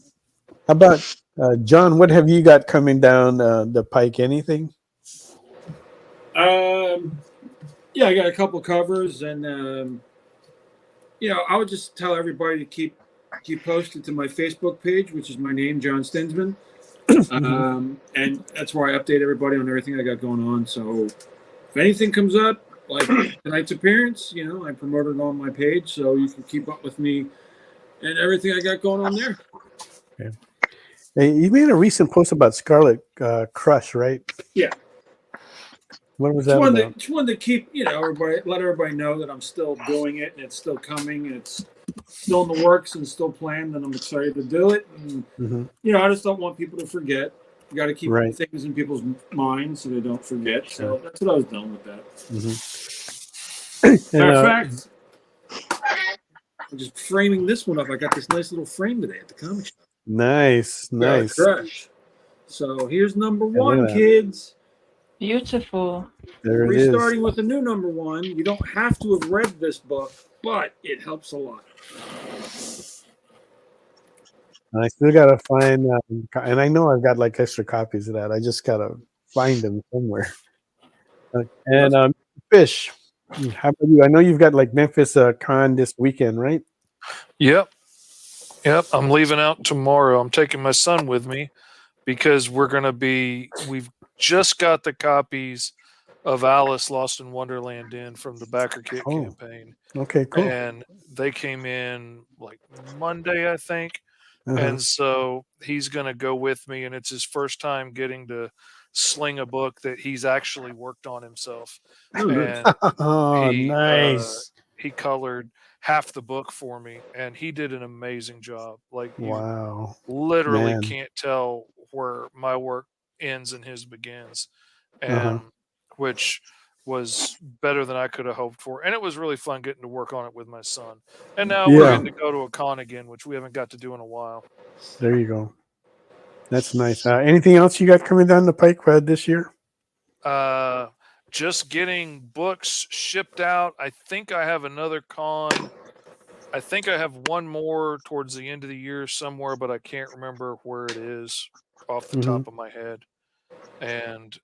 about John? What have you got coming down the pike? Anything? Yeah, I got a couple covers, and I would just tell everybody to keep posted to my Facebook page, which is my name, John Stinsman. And that's where I update everybody on everything I got going on. So if anything comes up, like tonight's appearance, I promote it on my page, so you can keep up with me and everything I got going on there. Okay. Hey, you made a recent post about Scarlet Crush, right? Yeah. What was that about? Just wanted to keep, let everybody know that I'm still doing it and it's still coming and it's still in the works and still planned, and I'm excited to do it. And, I just don't want people to forget. You got to keep things in people's minds so they don't forget. So that's what I was doing with that. Matter of fact, I'm just framing this one up. I got this nice little frame today at the comic shop. Nice. Crush. So here's number one, kids. Beautiful. There We're it is. starting with a new number one. You don't have to have read this book, but it helps a lot. I still gotta find, and I know I've got like extra copies of that. I just gotta find them somewhere. And Fish, how about you? I know you've got like Memphis Con this weekend, right? Yep. I'm leaving out tomorrow. I'm taking my son with me because we've just got the copies of Alice Lost in Wonderland in from the Backer Kit campaign. Okay, cool. And they came in like Monday, I think. And so he's going to go with me, and it's his first time getting to sling a book that he's actually worked on himself. And nice. He colored half the book for me, and he did an amazing job. Like, wow, literally can't tell where my work ends and his begins, and which was better than I could have hoped for. And it was really fun getting to work on it with my son. And now we're getting to go to a con again, which we haven't got to do in a while. There you go. That's nice. Anything else you got coming down the pike this year? Just getting books shipped out. I think I have another con. I think I have one more towards the end of the year somewhere, but I can't remember where it is off the top of my head. And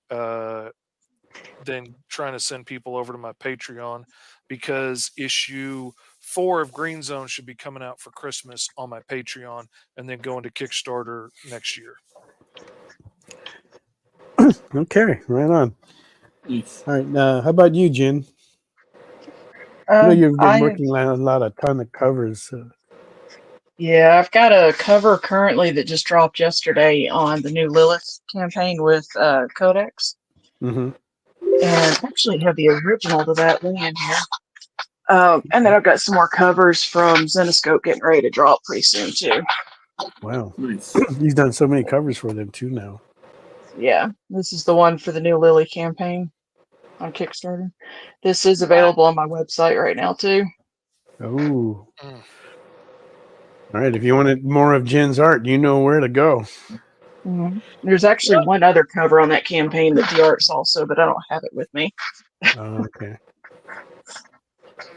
then trying to send people over to my Patreon, because issue 4 of Green Zone should be coming out for Christmas on my Patreon, and then going to Kickstarter next year. Okay, right on. Nice. All right, how about you, Jen? I know you've been I working on a ton of covers. Yeah, I've got a cover currently that just dropped yesterday on the new Lilith campaign with Codex. Mm-hmm. And I actually have the original to that laying here. And then I've got some more covers from Zenoscope getting ready to drop pretty soon, too. Wow. Nice. You've done so many covers for them, too, now. Yeah, this is the one for the new Lily campaign on Kickstarter. This is available on my website right now, too. Oh. All right, if you wanted more of Jen's art, you know where to go. Mm-hmm. There's actually one other cover on that campaign that the art's also, but I don't have it with me. Okay.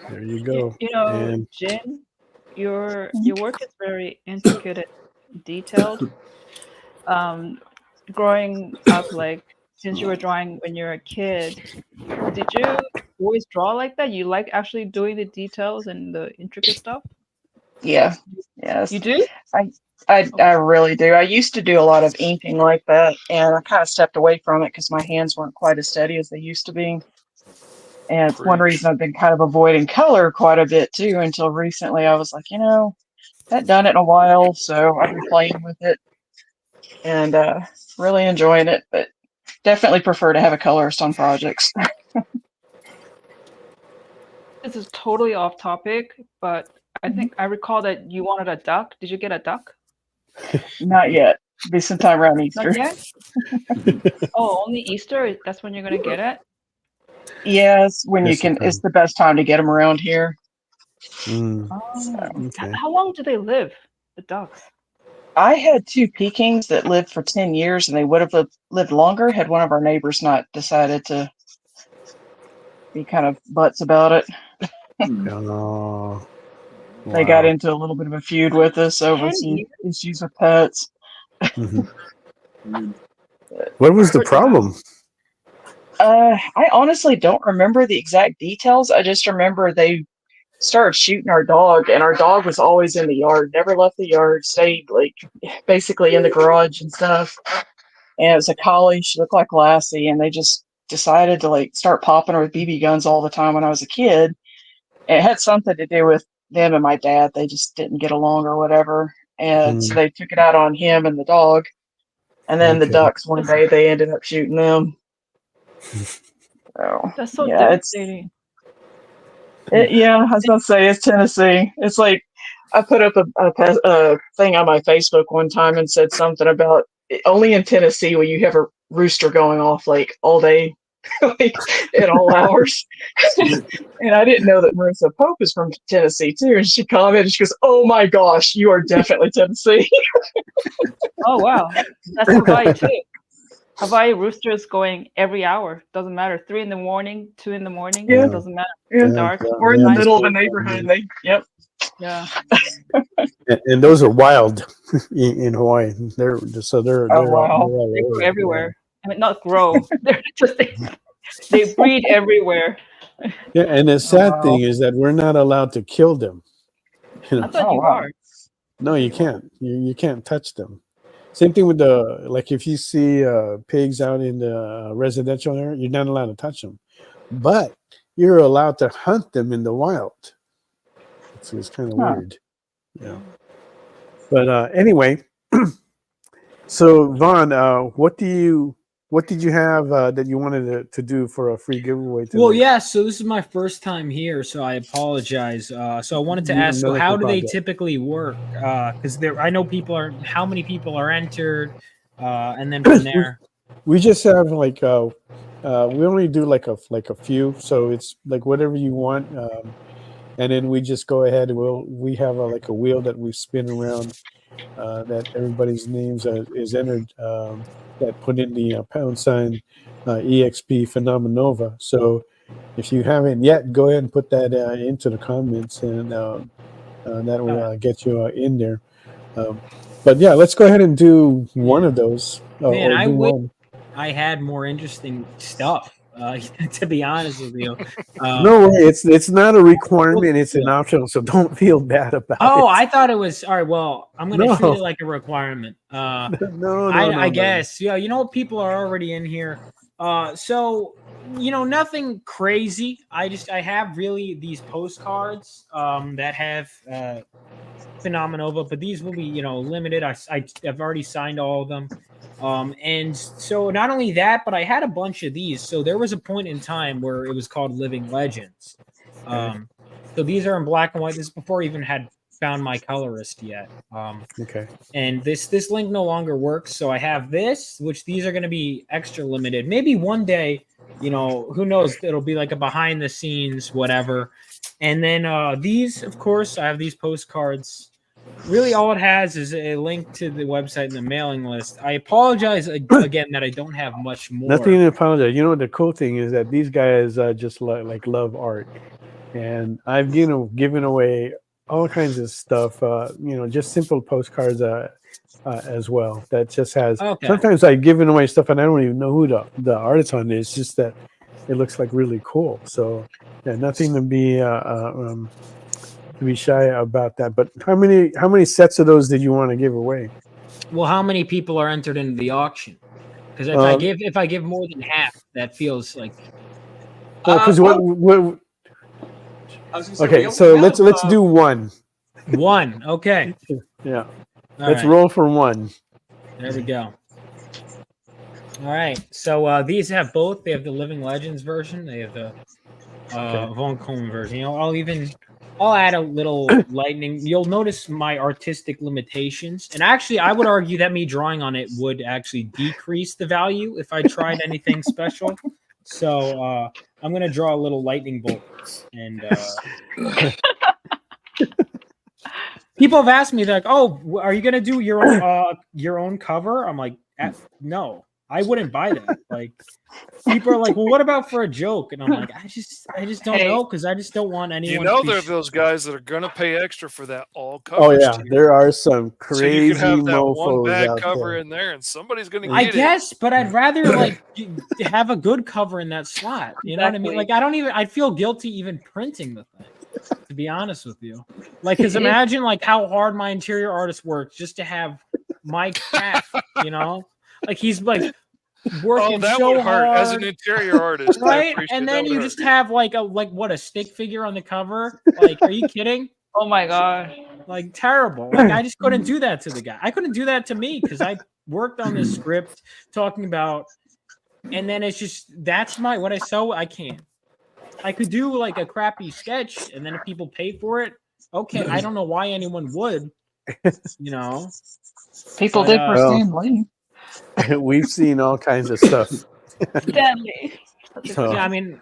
There you go. You know, And Jen, your work is very intricate and detailed. Growing up, like since you were drawing when you were a kid, did you always draw like that? You like actually doing the details and the intricate stuff? Yeah. Yes. You do? I really do. I used to do a lot of inking like that, and I kind of stepped away from it because my hands weren't quite as steady as they used to be. And it's one reason I've been kind of avoiding color quite a bit too, until recently I was like, hadn't done it in a while, so I've been playing with it and really enjoying it, but definitely prefer to have a colorist on projects. This is totally off topic, but I think I recall that you wanted a duck. Did you get a duck? Not yet. Be sometime around Easter. Not yet? Oh, only Easter? That's when you're going to get it? Yes, when you can. It's the best time to get them around here. Okay. How long do they live, the ducks? I had 2 Pekings that lived for 10 years, and they would have lived longer had one of our neighbors not decided to be kind of butts about it. Oh, They got into a little bit of a feud with us over some issues with pets. What was the problem? I honestly don't remember the exact details. I just remember they started shooting our dog, and our dog was always in the yard, never left the yard, stayed like basically in the garage and stuff. And it was a collie. She looked like Lassie, and they just decided to like start popping her with BB guns all the time when I was a kid. And it had something to do with them and my dad. They just didn't get along or whatever. And so they took it out on him and the dog. And then the ducks, one day, they ended up shooting them. So, that's so yeah, devastating. Yeah, I was going to say, it's Tennessee. It's like, I put up a thing on my Facebook one time and said something about only in Tennessee will you have a rooster going off like all day, like at all hours. And I didn't know that Marissa Pope is from Tennessee too. And she commented, she goes, "Oh my gosh, you are definitely Tennessee." Oh wow, that's Hawaii too. Hawaii roosters going every hour. Doesn't matter. 3 in the morning, 2 in the morning. Yeah. It doesn't matter. Yeah. It's dark. We're in the middle of a neighborhood. Yep. Yeah. And those are wild in Hawaii. They're wow. They grow everywhere. I mean, not grow. They're just they breed everywhere. Yeah, and the sad thing is that we're not allowed to kill them. I thought you are. No, you can't. You can't touch them. Same thing with if you see pigs out in the residential area, you're not allowed to touch them, but you're allowed to hunt them in the wild. It's kind of weird. Yeah. But anyway, so Vaughn, what did you have that you wanted to do for a free giveaway tonight? Well, yeah, so this is my first time here, so I apologize. So I wanted to ask, so how do they typically work? Because I know how many people are entered, and then from there. We just have we only do like a few, so it's like whatever you want, and then we just go ahead and we have a wheel that we spin around, that everybody's names is entered. That put in the pound sign EXP Phenomenova. So if you haven't yet, go ahead and put that into the comments, and that will get you in there. But yeah, let's go ahead and do one of those. Man, or I do wish one. I had more interesting stuff. To be honest with you, No way, it's not a requirement; it's an optional. So don't feel bad about it. Oh, I thought it was all right. Well, I'm going to treat No. it like a requirement. No, I guess. Yeah, you know, people are already in here. So nothing crazy. I have really these postcards that have Phenomenova, but these will be limited. I've already signed all of them. And so not only that, but I had a bunch of these. So there was a point in time where it was called Living Legends. So these are in black and white. This is before I even had found my colorist yet. Okay. And this link no longer works. So I have this, which these are going to be extra limited. Maybe one day, who knows? It'll be like a behind the scenes, whatever. And then these, of course, I have these postcards. Really, all it has is a link to the website and the mailing list. I apologize again that I don't have much more. Nothing to apologize. You know, the cool thing is that these guys just like love art, and I've given away all kinds of stuff. Just simple postcards as well. That just has. Okay. Sometimes I've given away stuff and I don't even know who the artist on it is. Just that it looks like really cool. So yeah, nothing to be shy about that. But how many sets of those did you want to give away? Well, how many people are entered into the auction? Because if I give more than half, that feels like. Because what? Okay, so let's do one. One, okay. Yeah. Let's roll for one. There we go. All right. So these have both. They have the Living Legends version. They have the Von Coleman version. I'll add a little lightning. You'll notice my artistic limitations. And actually, I would argue that me drawing on it would actually decrease the value if I tried anything special. So I'm going to draw a little lightning bolt. And people have asked me, they're like, oh, are you going to do your own cover? I'm like, no. I wouldn't buy that. Like, people are like, well, what about for a joke? And I'm like, I just don't know, because I just don't want anyone. There are those guys that are going to pay extra for that all cover. Oh yeah, there are some crazy so you can have that one mofos bad out cover there. in there, and somebody's going to get I guess, but I'd rather have a good cover in that slot. You know what I mean? Like, I feel guilty even printing the thing. To be honest with you, because imagine how hard my interior artist works just to have my cat. Like he's working that so would hurt hard as an interior artist, right? And then you just have a stick figure on the cover. Like, are you kidding? Oh my god! Like, terrible. Like, I just couldn't do that to the guy. I couldn't do that to me because I worked on this script talking about, and then it's just that's what I sew. I can't. I could do a crappy sketch, and then if people pay for it, okay. I don't know why anyone would. People did for Stan Lee. We've seen all kinds of stuff. Stanley. So, yeah, I mean,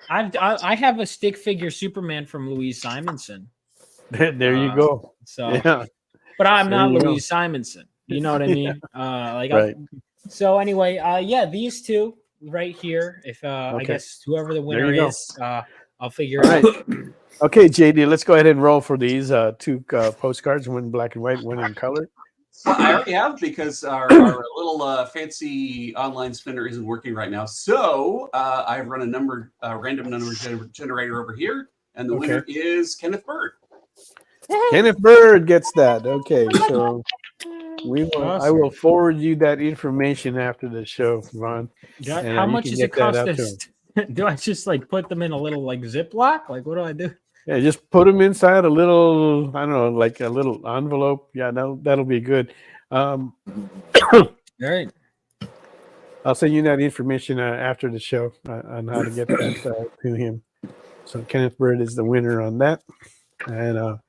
I have a stick figure Superman from Louise Simonson. There you go. So, yeah. But I'm not There you Louise Simonson. You know what I mean? Right. So anyway, yeah, these two right here. If I guess whoever the winner is, I'll figure it out. Okay, JD, let's go ahead and roll for these two postcards, one in black and white, one in color. Well, I already have, because our little fancy online spinner isn't working right now. So I've run a random number generator over here, and the winner is Kenneth Bird. Kenneth Bird gets that. Okay, so I will forward you that information after the show, Ron. How much does it cost us? Do I just put them in a little Ziploc? What do I do? Yeah, just put them inside a little, I don't know, like a little envelope. Yeah, that'll be good. All right. I'll send you that information after the show on how to get that to him. So Kenneth Bird is the winner on that. And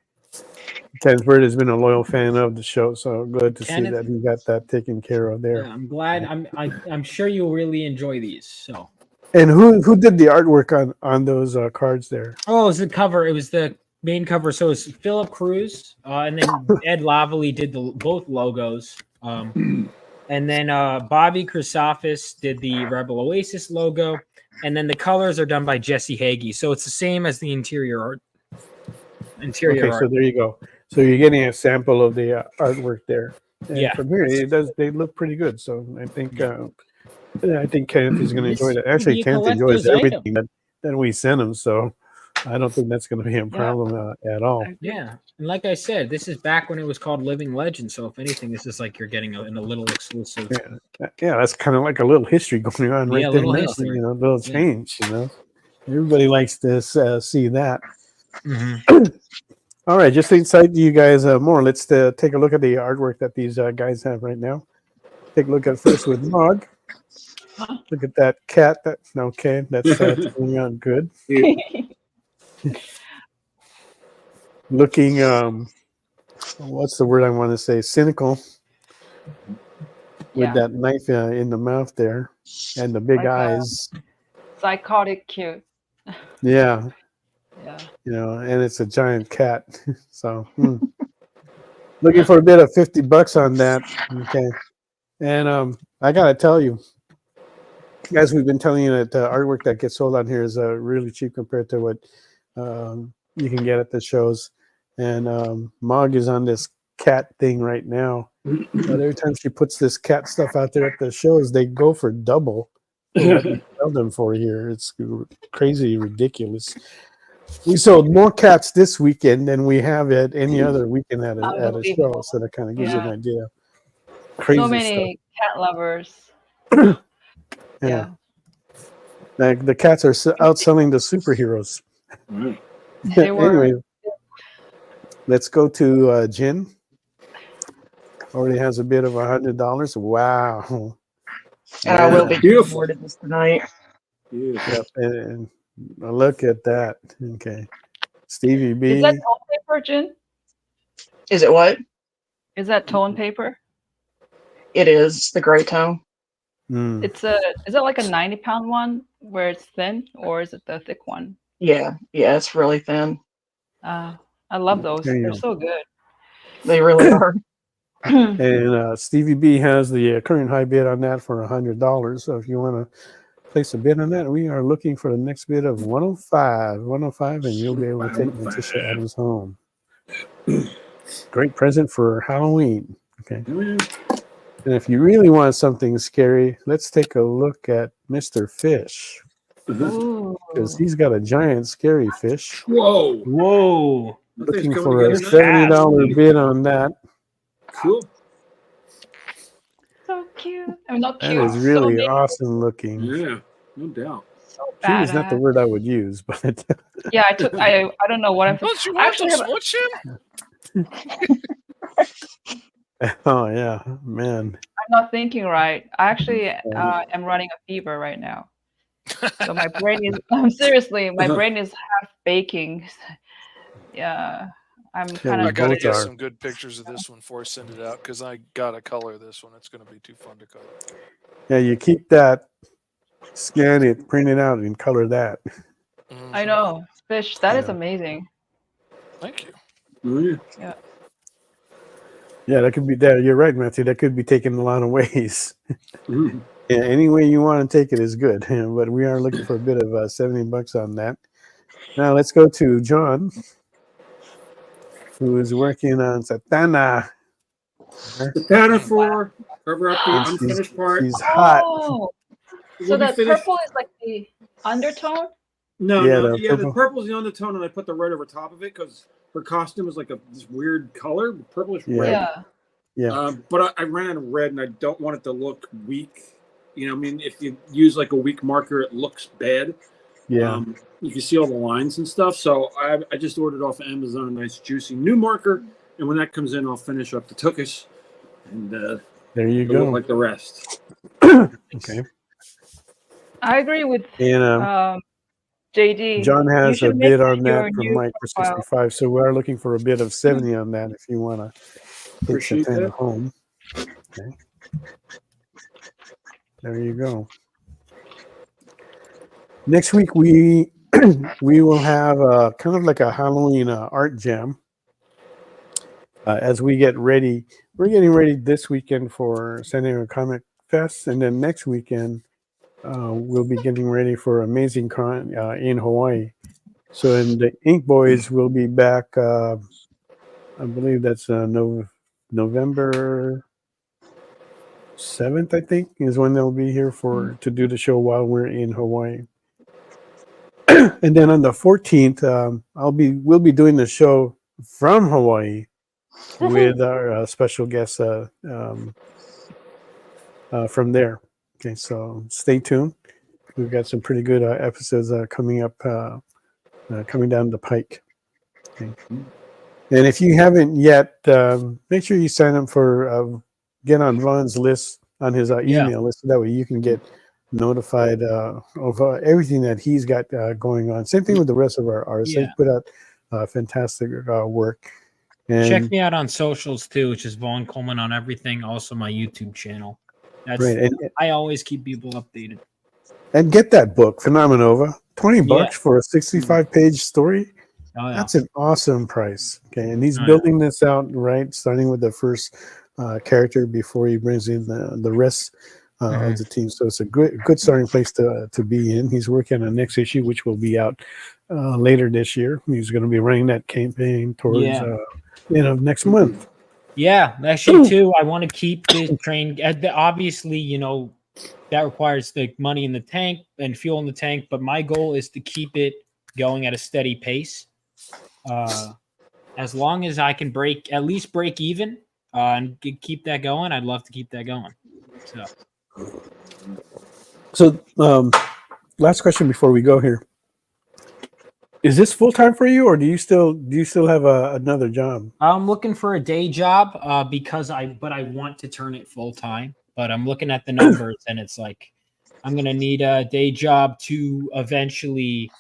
Kenneth Bird has been a loyal fan of the show, so good to see that he got that taken care of there. Yeah, I'm glad. I'm sure you'll really enjoy these. So. And who did the artwork on those cards there? Oh, it was the cover. It was the main cover. So it's Philip Cruz, and then Ed Lavallee did both logos. And then Bobby Christophas did the Rebel Oasis logo, and then the colors are done by Jesse Hagee. So it's the same as the interior art. Okay, so there you go. So you're getting a sample of the artwork there. And Yeah. from here, they look pretty good. So I think Kenneth is going to enjoy that. Actually, you Kenneth collect enjoys those everything that we send him. So I don't think that's going to be a problem at all. Yeah, and like I said, this is back when it was called Living Legend. So if anything, this is like you're getting a little exclusive. Yeah, that's kind of like a little history going on right Yeah, a there little now. history. You know, a little change. You know, everybody likes to see that. All right, just to excite you guys more, let's take a look at the artwork that these guys have right now. Take a look at first with Mog. Look at that cat. That's going on good. Looking, what's the word I want to say? Cynical. With that knife in the mouth there, and the big eyes. Psychotic cute. Yeah. Yeah. You know, and it's a giant cat. So looking for a bit of $50 on that. Okay. And I gotta tell you, as we've been telling you, that artwork that gets sold on here is really cheap compared to what you can get at the shows. And Mog is on this cat thing right now. But every time she puts this cat stuff out there at the shows, they go for double what we sell them for here. It's crazy, ridiculous. We sold more cats this weekend than we have at any other weekend at a show. So that kind of gives you an idea. Crazy so many cat lovers. Yeah. Like the cats are outselling the superheroes. Anyway, let's go to Jen. Already has a bid of $100. Wow. And I will be awarded this tonight. Yep. And look at that. Okay. Stevie B. Is that tone paper, Jen? Is it what? Is that tone paper? It is the gray tone. Is it like a 90-pound one where it's thin, or is it the thick one? Yeah, it's really thin. I love those. They're so good. They really are. And Stevie B has the current high bid on that for $100. So if you want to place a bid on that, we are looking for the next bid of 105, and you'll be able to take Letitia Adams home. Great present for Halloween. Okay. And if you really want something scary, let's take a look at Mr. Fish. Because he's got a giant scary fish. Whoa. Looking for a $70 bid on that. Cool. So cute. I mean, not That cute. is really awesome looking. Yeah, no doubt. So Cute is not the word I would use, but yeah, I don't know what I'm. Don't you want to switch him? Oh yeah, man. I'm not thinking right. I actually am running a fever right now. So my brain is seriously, my brain is half baking. Yeah. I gotta get some good pictures of this one before I send it out, because I gotta color this one. It's gonna be too fun to color. Yeah, you keep that, scan it, print it out, and color that. I know. Fish, that is amazing. Thank you. Yeah. Yeah, that could be that. You're right, Matthew. That could be taken a lot of ways. Yeah, any way you want to take it is good. But we are looking for a bit of $70 on that. Now let's go to John, who is working on Satana. Satana for cover up the unfinished part. She's hot. Oh, so that purple is like the undertone? No, the purple's the undertone, and I put the red over top of it because her costume is like this weird color, purplish red. Yeah. But I ran out of red, and I don't want it to look weak. You know, I mean, if you use like a weak marker, it looks bad. Yeah. You can see all the lines and stuff. So I just ordered off Amazon a nice juicy new marker, and when that comes in, I'll finish up the tuchus, and there you go. Look like the rest. Okay. I agree with And JD. John has a bid on that for new Mike for 65. So we are looking for a bid of 70 on that if you want to take Satana home. Okay. There you go. Next week we we will have kind of like a Halloween art jam as we get ready. We're getting ready this weekend for San Diego Comic Fest, and then next weekend we'll be getting ready for Amazing Con in Hawaii. So, and the Ink Boys will be back. I believe that's November 7th, I think, is when they'll be here to do the show while we're in Hawaii. And then on the 14th, we'll be doing the show from Hawaii with our special guest from there. Okay, so stay tuned. We've got some pretty good episodes coming up, coming down the pike. Okay. And if you haven't yet, make sure you sign up for get on Vaughn's list, on his email list, so that way you can get notified of everything that he's got going on. Same thing with the rest of our artists. They put out fantastic work. And check me out on socials too, which is Vaughn Coleman on everything. Also my YouTube channel. That's right. And I always keep people updated. And get that book, Phenomenova. $20 for a 65-page story. Oh, yeah. That's an awesome price. Okay, and he's building this out right, starting with the first character before he brings in the rest of the team. So it's a good starting place to be in. He's working on the next issue, which will be out later this year. He's going to be running that campaign towards next month. Yeah, actually, too, I want to keep this train. Obviously, that requires the money in the tank and fuel in the tank, but my goal is to keep it going at a steady pace. As long as I can at least break even and keep that going, I'd love to keep that going. So, last question before we go here: is this full time for you, or do you still have another job? I'm looking for a day job because I want to turn it full time. But I'm looking at the numbers, and it's like I'm gonna need a day job to eventually.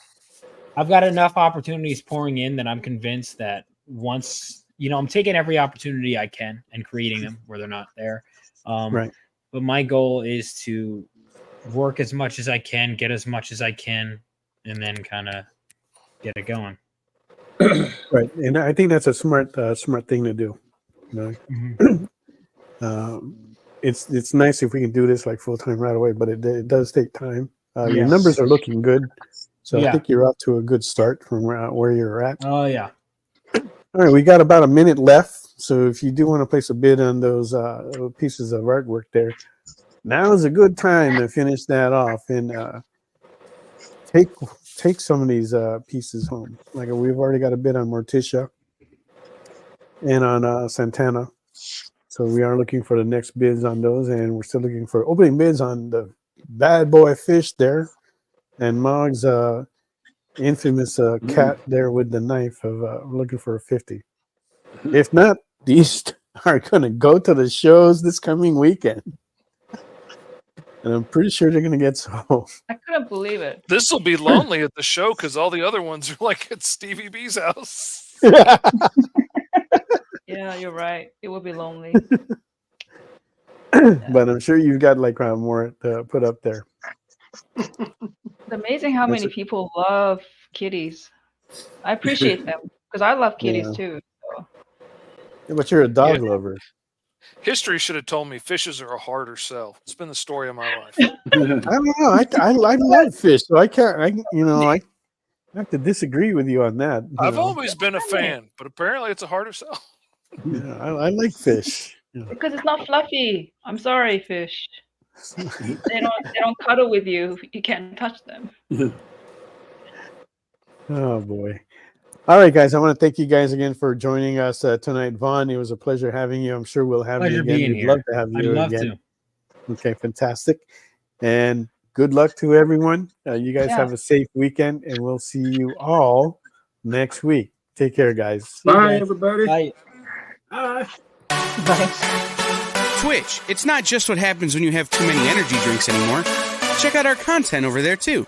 I've got enough opportunities pouring in that I'm convinced that once I'm taking every opportunity I can and creating them where they're not there. Right. But my goal is to work as much as I can, get as much as I can, and then kind of get it going. Right, and I think that's a smart thing to do. It's nice if we can do this like full time right away, but it does take time. Your numbers are looking good, so I think you're off to a good start from where you're at. Oh yeah. All right, we got about a minute left, so if you do want to place a bid on those pieces of artwork there, now is a good time to finish that off and take some of these pieces home. Like we've already got a bid on Morticia and on Santana, so we are looking for the next bids on those, and we're still looking for opening bids on the bad boy fish there and Mog's infamous cat there with the knife of looking for a 50. If not, these are going to go to the shows this coming weekend, and I'm pretty sure they're going to get sold. I couldn't believe it. This will be lonely at the show because all the other ones are like at Stevie B's house. Yeah, you're right. It will be lonely. But I'm sure you've got like more to put up there. It's amazing how many people love kitties. I appreciate them because I love kitties too. So. Yeah, but you're a dog lover. History should have told me fishes are a harder sell. It's been the story of my life. I don't know. I love fish, so I can't. I have to disagree with you on that. I've always been a fan, but apparently it's a harder sell. Yeah, I like fish. Because it's not fluffy. I'm sorry, fish. They don't cuddle with you. You can't touch them. Oh boy. All right, guys. I want to thank you guys again for joining us tonight. Vaughn, it was a pleasure having you. I'm sure we'll have you again. We'd love to have you again. Okay, fantastic. And good luck to everyone. You guys have a safe weekend, and we'll see you all next week. Take care, guys. Bye, everybody. Bye. Bye. Twitch, it's not just what happens when you have too many energy drinks anymore. Check out our content over there too.